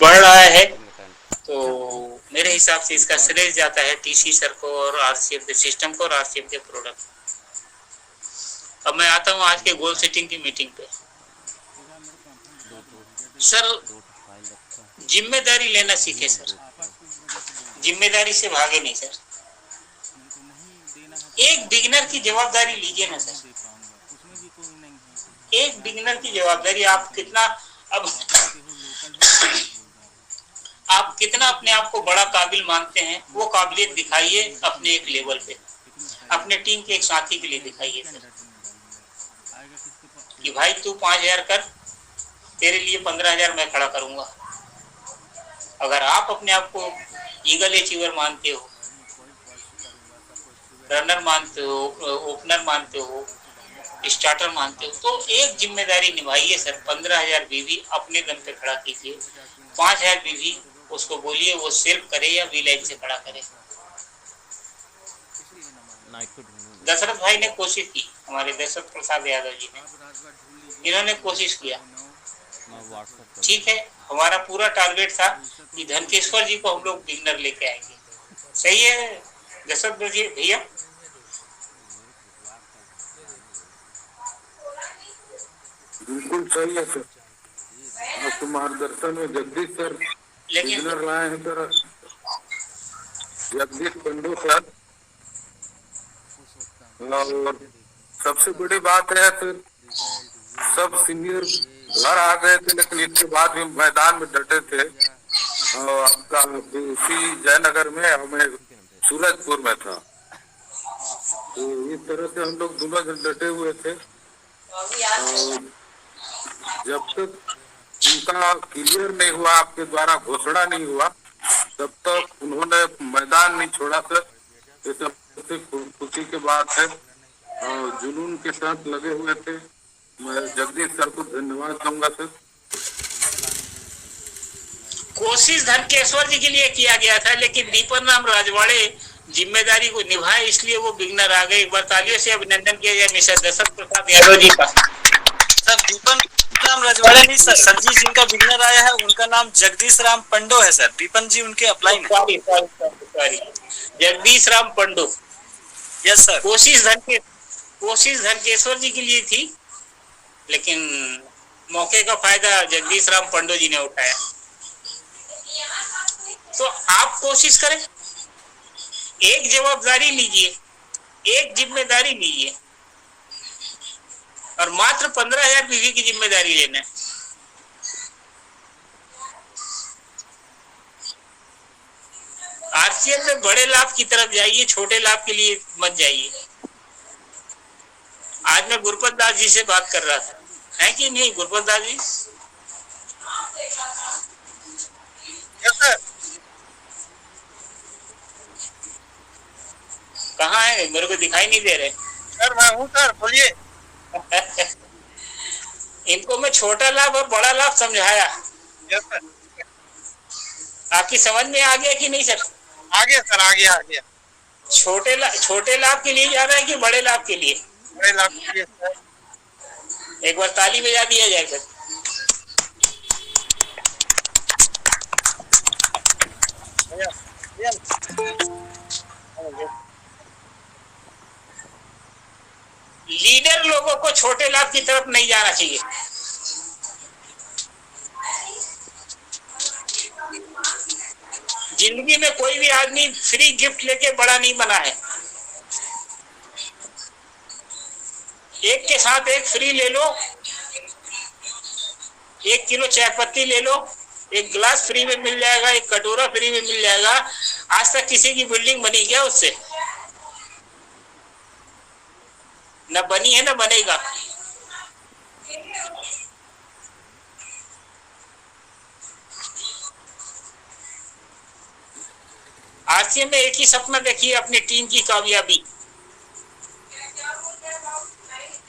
बढ़ रहा है, तो मेरे हिसाब से इसका श्रेय जाता है टीसी सर को और आरसीएम के सिस्टम को और आरसीएम के प्रोडक्ट। अब मैं आता हूँ आज के गोल सेटिंग की मीटिंग पे। सर जिम्मेदारी लेना सीखे सर, जिम्मेदारी से भागे नहीं सर। एक बिगिनर की जवाबदारी लीजिए ना सर, एक बिगिनर की जवाबदारी। आप कितना अब आप कितना अपने आप को बड़ा काबिल मानते हैं, वो काबिलियत दिखाइए अपने एक लेवल पे, अपने टीम के एक साथी के लिए दिखाइए सर कि भाई तू 5,000 कर, तेरे लिए 15,000 मैं खड़ा करूंगा। अगर आप अपने आप को ईगल अचीवर मानते हो, रनर मानते हो, ओपनर मानते हो, स्टार्टर मानते हो, तो एक जिम्मेदारी निभाइए सर। 15,000 बीवी अपने दम पे खड़ा कीजिए, 5,000 बीवी उसको बोलिए वो सिर्फ करे या वी लाइन से खड़ा करे। दशरथ भाई ने कोशिश की, हमारे दशरथ प्रसाद यादव जी ने, इन्होंने कोशिश किया। ठीक है, हमारा पूरा टारगेट था कि धनकेश्वर जी को हम लोग बिगनर लेके आएंगे। सही है दशरथ जी भैया? बिल्कुल सही है सर। आपके मार्गदर्शन में जगदीश सर बिगिनर लाए हैं सर, जगदीश पंडो सर। और सबसे बड़ी बात है सर, सब सीनियर घर आ गए थे लेकिन इसके बाद भी मैदान में डटे थे। और आपका उसी जयनगर में, मैं सूरजपुर में था, तो इस तरह से हम लोग दोनों जन डटे हुए थे। और जब तक उनका क्लियर नहीं हुआ, आपके द्वारा घोषणा नहीं हुआ, तब तक उन्होंने मैदान नहीं छोड़ा सर। ये सब खुशी के बात है और जुनून के साथ लगे हुए थे। मैं जगदीश सर को धन्यवाद दूंगा सर। कोशिश धनकेश्वर जी के लिए किया गया था, लेकिन दीपन राम राजवाड़े जिम्मेदारी को निभाए, इसलिए वो बिगनर आ गए। एक बार तालियों से अभिनंदन किया जाए मिस्टर दशरथ प्रसाद यादव जी का। सर दीपन राम राजवाड़े नहीं सर जी, जिनका बिगनर आया है उनका नाम जगदीश राम पंडो है सर। दीपन जी उनके अप्लाई में। Sorry, Jagdish Ram Pando. Yes sir. कोशिश धनकेश्वर जी के लिए थी, लेकिन मौके का फायदा जगदीश राम पंडो जी ने उठाया। तो आप कोशिश करें, एक जवाबदारी लीजिए, एक जिम्मेदारी लीजिए और मात्र 15,000 बीवी की जिम्मेदारी लेना है। आरसीएम में बड़े लाभ की तरफ जाइए, छोटे लाभ के लिए मत जाइए। आज मैं गुरपत दास जी से बात कर रहा था, है कि नहीं गुरपत दास जी? कहाँ है, मेरे को दिखाई नहीं दे रहे। सर मैं हूँ सर, बोलिए। इनको मैं छोटा लाभ और बड़ा लाभ समझाया। आपकी समझ में आ गया कि नहीं सर? आ गया सर, आ गया। छोटे लाभ के लिए जा रहा है कि बड़े लाभ के लिए? बड़े लाभ के लिए सर। एक बार ताली बजा दिया जाए सर। लीडर लोगों को छोटे लाभ की तरफ नहीं जाना चाहिए। जिन जिंदगी में कोई भी आदमी फ्री गिफ्ट लेके बड़ा नहीं बना है। एक के साथ एक फ्री ले लो, 1 किलो चाय पत्ती ले लो, एक गिलास फ्री में मिल जाएगा, एक कटोरा फ्री में मिल जाएगा। आज तक किसी की बिल्डिंग बनी क्या उससे? न बनी है न बनेगा। आरसीएम में एक ही सपना देखिए, अपनी टीम की कामयाबी,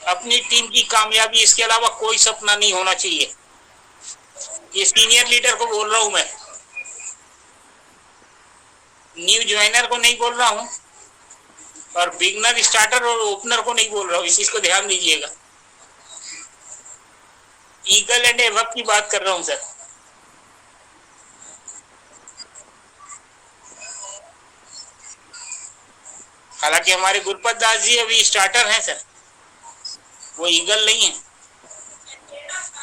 अपनी टीम की कामयाबी, इसके अलावा कोई सपना नहीं होना चाहिए। ये सीनियर लीडर को बोल रहा हूं मैं, न्यू ज्वाइनर को नहीं बोल रहा हूं, और बिगनर, स्टार्टर और ओपनर को नहीं बोल रहा हूं। इस चीज को ध्यान दीजिएगा। ईगल एंड एवब की बात कर रहा हूं सर। हालांकि हमारे गुरपत दास जी अभी स्टार्टर हैं सर, वो ईगल नहीं है,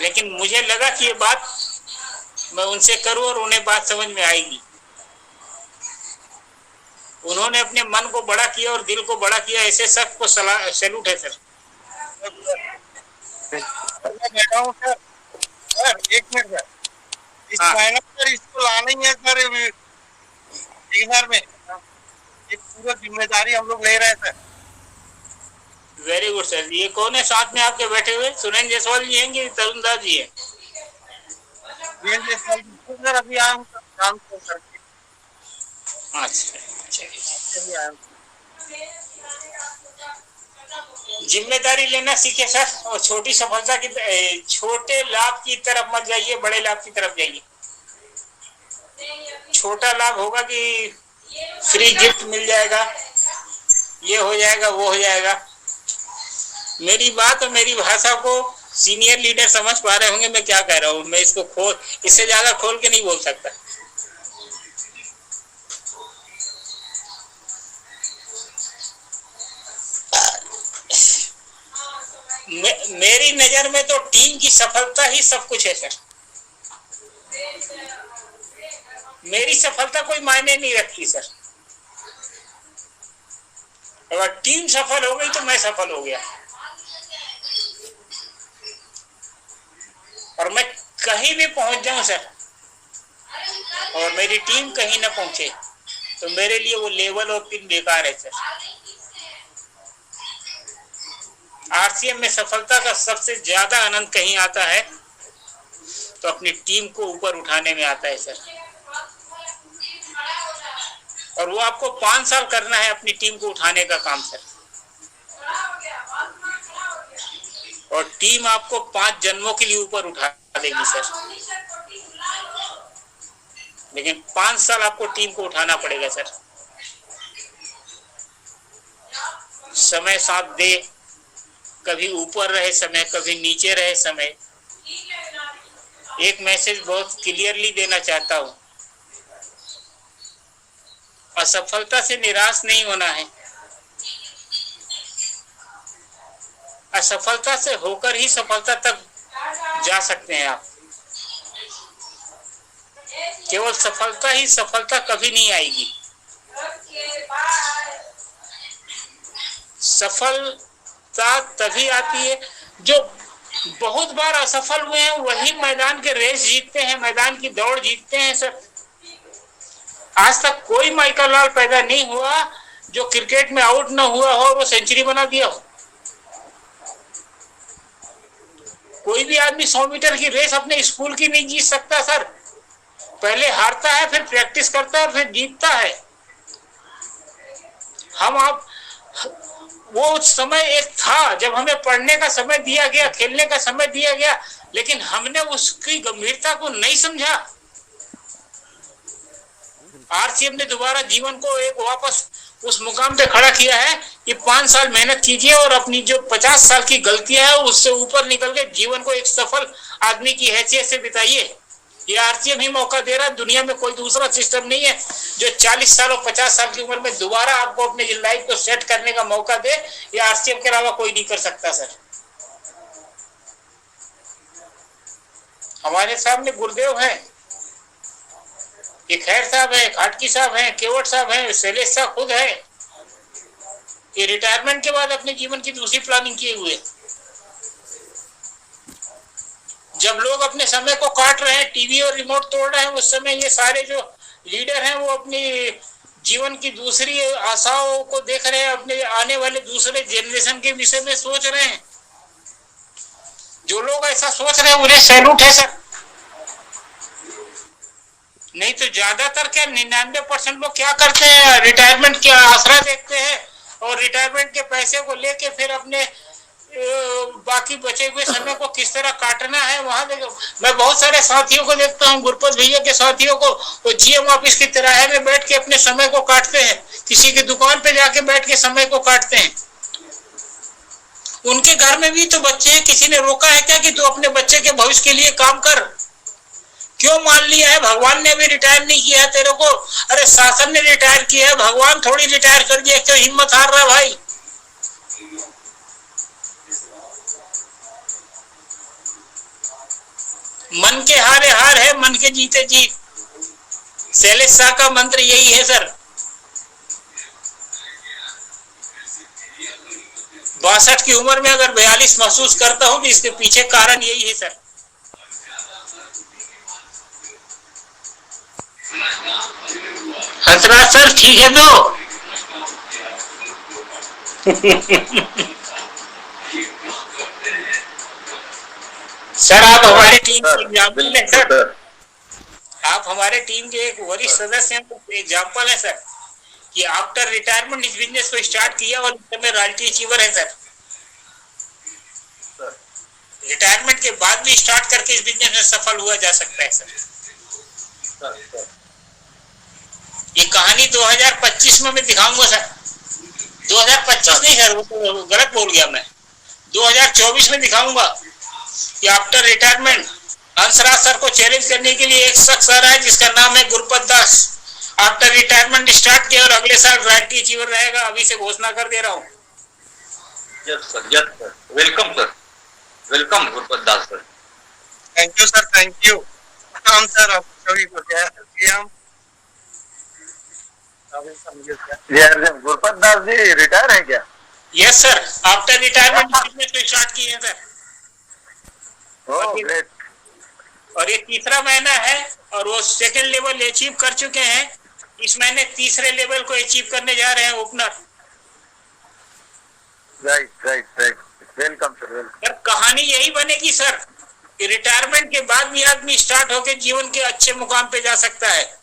लेकिन मुझे लगा कि ये बात मैं उनसे करूं और उन्हें बात समझ में आएगी। उन्होंने अपने मन को बड़ा किया और दिल को बड़ा किया, ऐसे सबको सैल्यूट है सर। मैं बैठा हूँ सर। सर एक मिनट सर, इस महीने सर इसको लाना ही है सर बिगिनर में, ये पूरा जिम्मेदारी हम लोग ले रहे हैं सर। Very good sir. ये कौन है साथ में आपके बैठे हुए? सुरेंद्र जायसवाल जी हैं कि तरुण दास जी हैं? सर अभी आया हूँ काम को करके। अच्छा, जिम्मेदारी लेना सीखे सर, और छोटी सफलता की, छोटे लाभ की तरफ मत जाइए, बड़े लाभ की तरफ जाइए। छोटा लाभ होगा कि फ्री गिफ्ट मिल जाएगा, ये हो जाएगा, वो हो जाएगा। मेरी बात और मेरी भाषा को सीनियर लीडर समझ पा रहे होंगे मैं क्या कह रहा हूँ। मैं इसको इससे ज्यादा खोल के नहीं बोल सकता। मेरी नजर में तो टीम की सफलता ही सब कुछ है सर। मेरी सफलता कोई मायने नहीं रखती सर। अगर टीम सफल हो गई तो मैं सफल हो गया, और मैं कहीं भी पहुंच जाऊं सर और मेरी टीम कहीं ना पहुंचे तो मेरे लिए वो लेवल और पिन बेकार है सर। आरसीएम में सफलता का सबसे ज्यादा आनंद कहीं आता है तो अपनी टीम को ऊपर उठाने में आता है सर। और वो आपको 5 साल करना है अपनी टीम को उठाने का काम सर, और टीम आपको 5 जन्मों के लिए ऊपर उठा देगी सर। लेकिन 5 साल आपको टीम को उठाना पड़ेगा सर। समय साथ दे, कभी ऊपर रहे समय, कभी नीचे रहे समय। एक मैसेज बहुत क्लियरली देना चाहता हूं, असफलता से निराश नहीं होना है। असफलता से होकर ही सफलता तक जा सकते हैं आप। केवल सफलता ही सफलता कभी नहीं आएगी। सफलता तभी आती है जो बहुत बार असफल हुए हैं वही मैदान के रेस जीतते हैं, मैदान की दौड़ जीतते हैं सर। आज तक कोई माइकल लाल पैदा नहीं हुआ जो क्रिकेट में आउट ना हुआ हो और वो सेंचुरी बना दिया हो। कोई भी आदमी 100 मीटर की रेस अपने स्कूल की नहीं जीत सकता सर। पहले हारता है, फिर प्रैक्टिस करता है, फिर जीतता है। आप वो समय एक था जब हमें पढ़ने का समय दिया गया, खेलने का समय दिया गया, लेकिन हमने उसकी गंभीरता को नहीं समझा। आरसीएम ने दोबारा जीवन को एक वापस उस मुकाम पे खड़ा किया है कि 5 साल मेहनत कीजिए और अपनी जो 50 साल की गलतियां है उससे ऊपर निकल के जीवन को एक सफल आदमी की हैसियत से बिताइए। ये आरसीएम ही मौका दे रहा है। दुनिया में कोई दूसरा सिस्टम नहीं है जो 40 साल और 50 साल की उम्र में दोबारा आपको अपने लाइफ को सेट करने का मौका दे। ये आरसीएम के अलावा कोई नहीं कर सकता सर। हमारे सामने गुरुदेव हैं, ये खैर साहब है, खाटकी साहब है, केवट साहब है, शैलेश साहब खुद है, ये रिटायरमेंट के बाद अपने जीवन की दूसरी प्लानिंग किए हुए। जब लोग अपने समय को काट रहे हैं, टीवी और रिमोट तोड़ रहे हैं, उस समय ये सारे जो लीडर हैं वो अपनी जीवन की दूसरी आशाओं को देख रहे हैं, अपने आने वाले दूसरे जनरेशन के विषय में सोच रहे हैं। जो लोग ऐसा सोच रहे हैं उन्हें सैल्यूट है सर। नहीं तो ज्यादातर क्या 99% लोग क्या करते हैं, रिटायरमेंट के आसरा देखते हैं और रिटायरमेंट के पैसे को लेके फिर अपने बाकी बचे हुए समय को किस तरह काटना है वहां देखो। मैं बहुत सारे साथियों को देखता हूँ, गुरपत भैया के साथियों को, वो जीएम ऑफिस की तिराहे में बैठ के अपने समय को काटते हैं, किसी की दुकान पे जाके बैठ के समय को काटते हैं। उनके घर में भी तो बच्चे हैं, किसी ने रोका है क्या कि तू अपने बच्चे के भविष्य के लिए काम कर? क्यों मान लिया है? भगवान ने भी रिटायर नहीं किया है तेरे को। अरे शासन ने रिटायर किया है, भगवान थोड़ी रिटायर कर दिया। क्यों हिम्मत हार रहा भाई? मन के हारे हार है, मन के जीते जीत। शैलेश शाह का मंत्र यही है सर। 62 की उम्र में अगर 42 महसूस करता हूं तो इसके पीछे कारण यही है सर। हंसराज सर ठीक है तो सर आप हमारे टीम के एग्जाम्पल है सर। आप हमारे टीम के एक वरिष्ठ सदस्य हैं, एग्जाम्पल है सर कि आफ्टर रिटायरमेंट इस बिजनेस को स्टार्ट किया और में रॉयल्टी अचीवर है सर। रिटायरमेंट के बाद भी स्टार्ट करके इस बिजनेस में सफल हुआ जा सकता है सर। ये कहानी 2025 में मैं दिखाऊंगा सर। 2025 नहीं सर, वो तो गलत बोल गया मैं, 2024 में दिखाऊंगा कि आफ्टर रिटायरमेंट हंसराज सर को चैलेंज करने के लिए एक शख्स आ रहा है जिसका नाम है गुरपत दास। आफ्टर रिटायरमेंट स्टार्ट किया और अगले साल रॉयल्टी अचीवर रहेगा। अभी से घोषणा कर दे रहा हूँ। Yes sir, welcome sir, welcome Gurpat Das sir. Thank you sir, thank you. हम सर आप सभी को क्या हम गुरपत दास जी रिटायर है क्या? Yes sir, after retirement business को स्टार्ट किए हैं सर। ग्रेट। और ये तीसरा महीना है और वो सेकंड लेवल अचीव कर चुके हैं। इस महीने तीसरे लेवल को अचीव करने जा रहे हैं opener. Right right right, welcome sir, welcome. Sir कहानी यही बनेगी सर कि रिटायरमेंट के बाद भी आदमी स्टार्ट होकर जीवन के अच्छे मुकाम पे जा सकता है।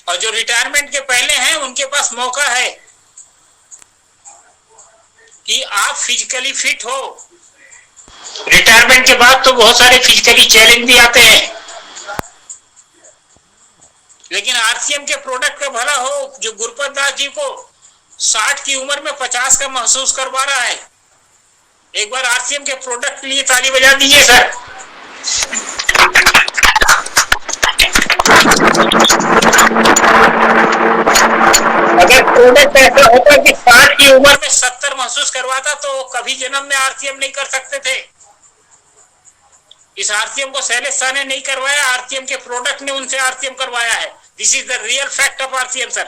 और जो रिटायरमेंट के पहले हैं उनके पास मौका है कि आप फिजिकली फिट हो। रिटायरमेंट के बाद तो बहुत सारे फिजिकली चैलेंज भी आते हैं, लेकिन आरसीएम के प्रोडक्ट का भला हो। जो गुरपत दास जी को 60 की उम्र में 50 का महसूस करवा रहा है, एक बार आरसीएम के प्रोडक्ट के लिए ताली बजा दीजिए सर। अगर प्रोडक्ट ऐसा होता कि 60 की उम्र में 70 महसूस करवाता तो कभी जन्म में आरसीएम नहीं कर सकते थे। इस आरसीएम को शैलेश शाह ने नहीं करवाया, आरसीएम के प्रोडक्ट ने उनसे आरसीएम करवाया है। This is the real fact of RCM sir.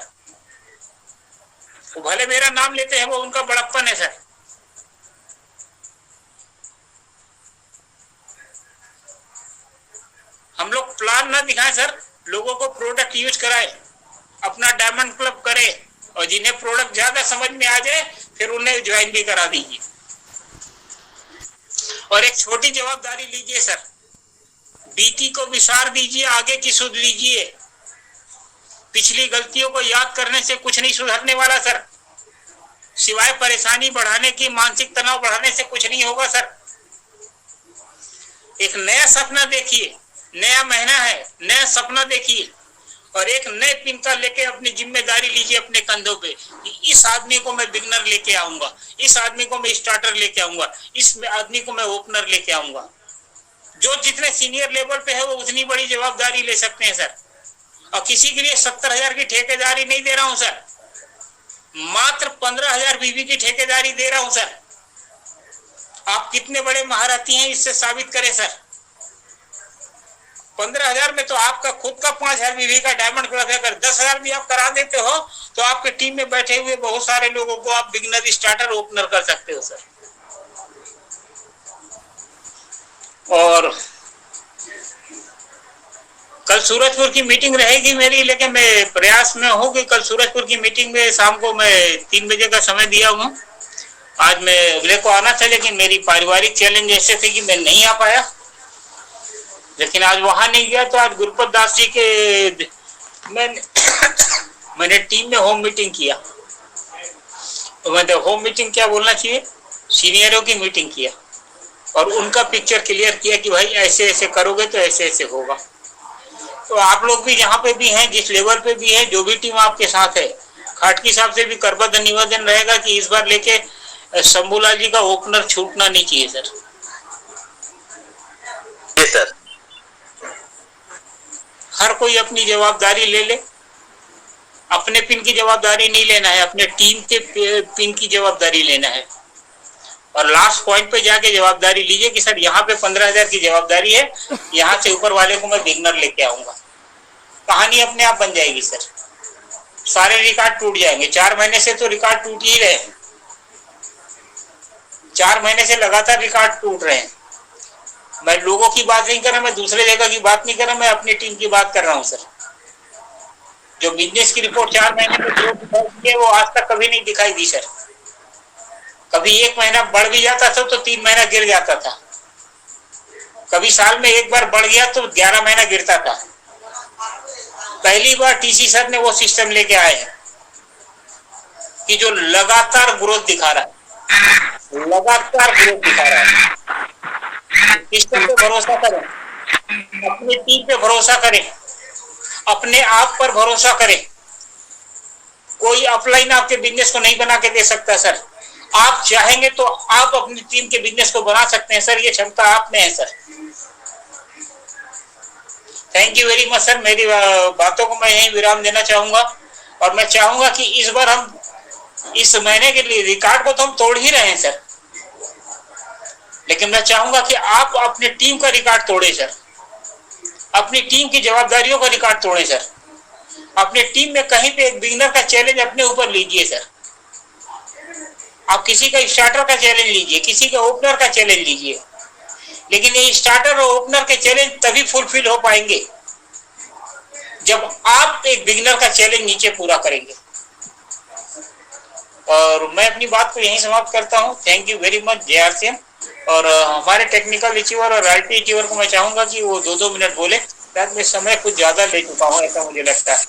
वो भले मेरा नाम लेते हैं, वो उनका बड़प्पन है सर। हम लोग प्लान ना दिखाएं सर, लोगों को प्रोडक्ट यूज कराए, अपना डायमंड क्लब करे और जिन्हें प्रोडक्ट ज्यादा समझ में आ जाए फिर उन्हें ज्वाइन भी करा दीजिए। और एक छोटी जवाबदारी लीजिए सर, बीती को विसार दीजिए, आगे की सुध लीजिए। पिछली गलतियों को याद करने से कुछ नहीं सुधरने वाला सर, सिवाय परेशानी बढ़ाने की, मानसिक तनाव बढ़ाने से कुछ नहीं होगा सर। एक नया सपना देखिए, नया महीना है, नया सपना देखिए और एक नए पिंका लेके अपनी जिम्मेदारी लीजिए अपने कंधों पे। इस आदमी को मैं बिगनर लेके आऊंगा, इस आदमी को मैं स्टार्टर लेके आऊंगा, इस आदमी को मैं ओपनर लेके आऊंगा। जो जितने सीनियर लेवल पे है वो उतनी बड़ी जवाबदारी ले सकते हैं सर। और किसी के लिए 70,000 की ठेकेदारी नहीं दे रहा हूं सर, मात्र 15,000 बीवी की ठेकेदारी दे रहा हूं सर। आप कितने बड़े महारथी हैं इससे साबित करें सर। 15,000 में तो आपका खुद का 5,000 बीवी का डायमंड क्लब है। अगर 10,000 भी आप करा देते हो तो आपके टीम में बैठे हुए बहुत सारे लोगों को आप बिगनर, स्टार्टर, ओपनर कर सकते हो सर। और कल सूरजपुर की मीटिंग रहेगी मेरी, लेकिन मैं प्रयास में हूँ कि कल सूरजपुर की मीटिंग में शाम को मैं 3 बजे का समय दिया हूँ। आज मैं अगले को आना था, लेकिन मेरी पारिवारिक चैलेंज ऐसे थे कि मैं नहीं आ पाया। लेकिन आज वहां नहीं गया तो आज गुरुपत दास जी के मैंने टीम में होम मीटिंग किया। तो मैंने होम मीटिंग क्या बोलना चाहिए, सीनियरों की मीटिंग किया और उनका पिक्चर क्लियर किया कि भाई ऐसे ऐसे करोगे तो ऐसे ऐसे होगा। तो आप लोग भी जहाँ पे भी हैं, जिस लेवल पे भी है, जो भी टीम आपके साथ है, खाटकी साहब से भी करबद्ध निवेदन रहेगा कि इस बार लेके शंभूलाल जी का ओपनर छूटना नहीं चाहिए सर। जी सर। हर कोई अपनी जवाबदारी ले ले, अपने पिन की जवाबदारी नहीं लेना है, अपने टीम के पिन की जवाबदारी लेना है। और लास्ट पॉइंट पे जाके जवाबदारी लीजिए कि सर यहाँ पे 15,000 की जवाबदारी है, यहाँ से ऊपर वाले को मैं बिगनर लेके आऊंगा। कहानी अपने आप बन जाएगी सर। सारे रिकॉर्ड टूट जाएंगे। 4 महीने से तो रिकॉर्ड टूट ही रहे हैं, 4 महीने से लगातार रिकॉर्ड टूट रहे हैं। मैं लोगों की बात नहीं कर रहा, मैं दूसरे जगह की बात नहीं कर रहा, मैं अपनी टीम की बात कर रहा हूँ सर। जो बिजनेस की रिपोर्ट 4 महीने में जो दिखाई है वो आज तक कभी नहीं दिखाई दी सर। कभी 1 महीना बढ़ भी जाता था तो 3 महीना गिर जाता था, कभी साल में एक बार बढ़ गया तो 11 महीना गिरता था। पहली बार टीसी सर ने वो सिस्टम लेके आए हैं कि जो लगातार ग्रोथ दिखा रहा है, लगातार ग्रोथ दिखा रहा है। सिस्टम पे भरोसा करें, अपनी टीम पे भरोसा करें, अपने आप पर भरोसा करें। कोई अपलाइन आपके बिजनेस को नहीं बना के दे सकता सर। आप चाहेंगे तो आप अपनी टीम के बिजनेस को बना सकते हैं सर, ये क्षमता आप में है sir. Thank you very much sir. मेरी बातों को मैं यहीं विराम देना चाहूंगा और मैं चाहूंगा कि इस बार हम इस महीने के लिए रिकॉर्ड को तो हम तोड़ ही रहे हैं सर, लेकिन मैं चाहूंगा कि आप अपनी टीम का रिकॉर्ड तोड़े सर, अपनी टीम की जवाबदारियों का रिकॉर्ड तोड़े सर। अपनी टीम में कहीं पे एक बिगिनर का चैलेंज अपने ऊपर लीजिए सर। आप किसी का स्टार्टर का चैलेंज लीजिए, किसी का ओपनर का चैलेंज लीजिए, लेकिन ये स्टार्टर और ओपनर के चैलेंज तभी फुलफिल हो पाएंगे जब आप एक बिगिनर का चैलेंज नीचे पूरा करेंगे। और मैं अपनी बात को यहीं समाप्त करता हूं। थैंक यू वेरी मच जय आरसीएम। और हमारे टेक्निकल रिसीवर और आईटी रिसीवर को मैं चाहूंगा कि वो 2-2 मिनट बोले, शायद मैं समय कुछ ज्यादा ले चुका हूं ऐसा मुझे लगता है।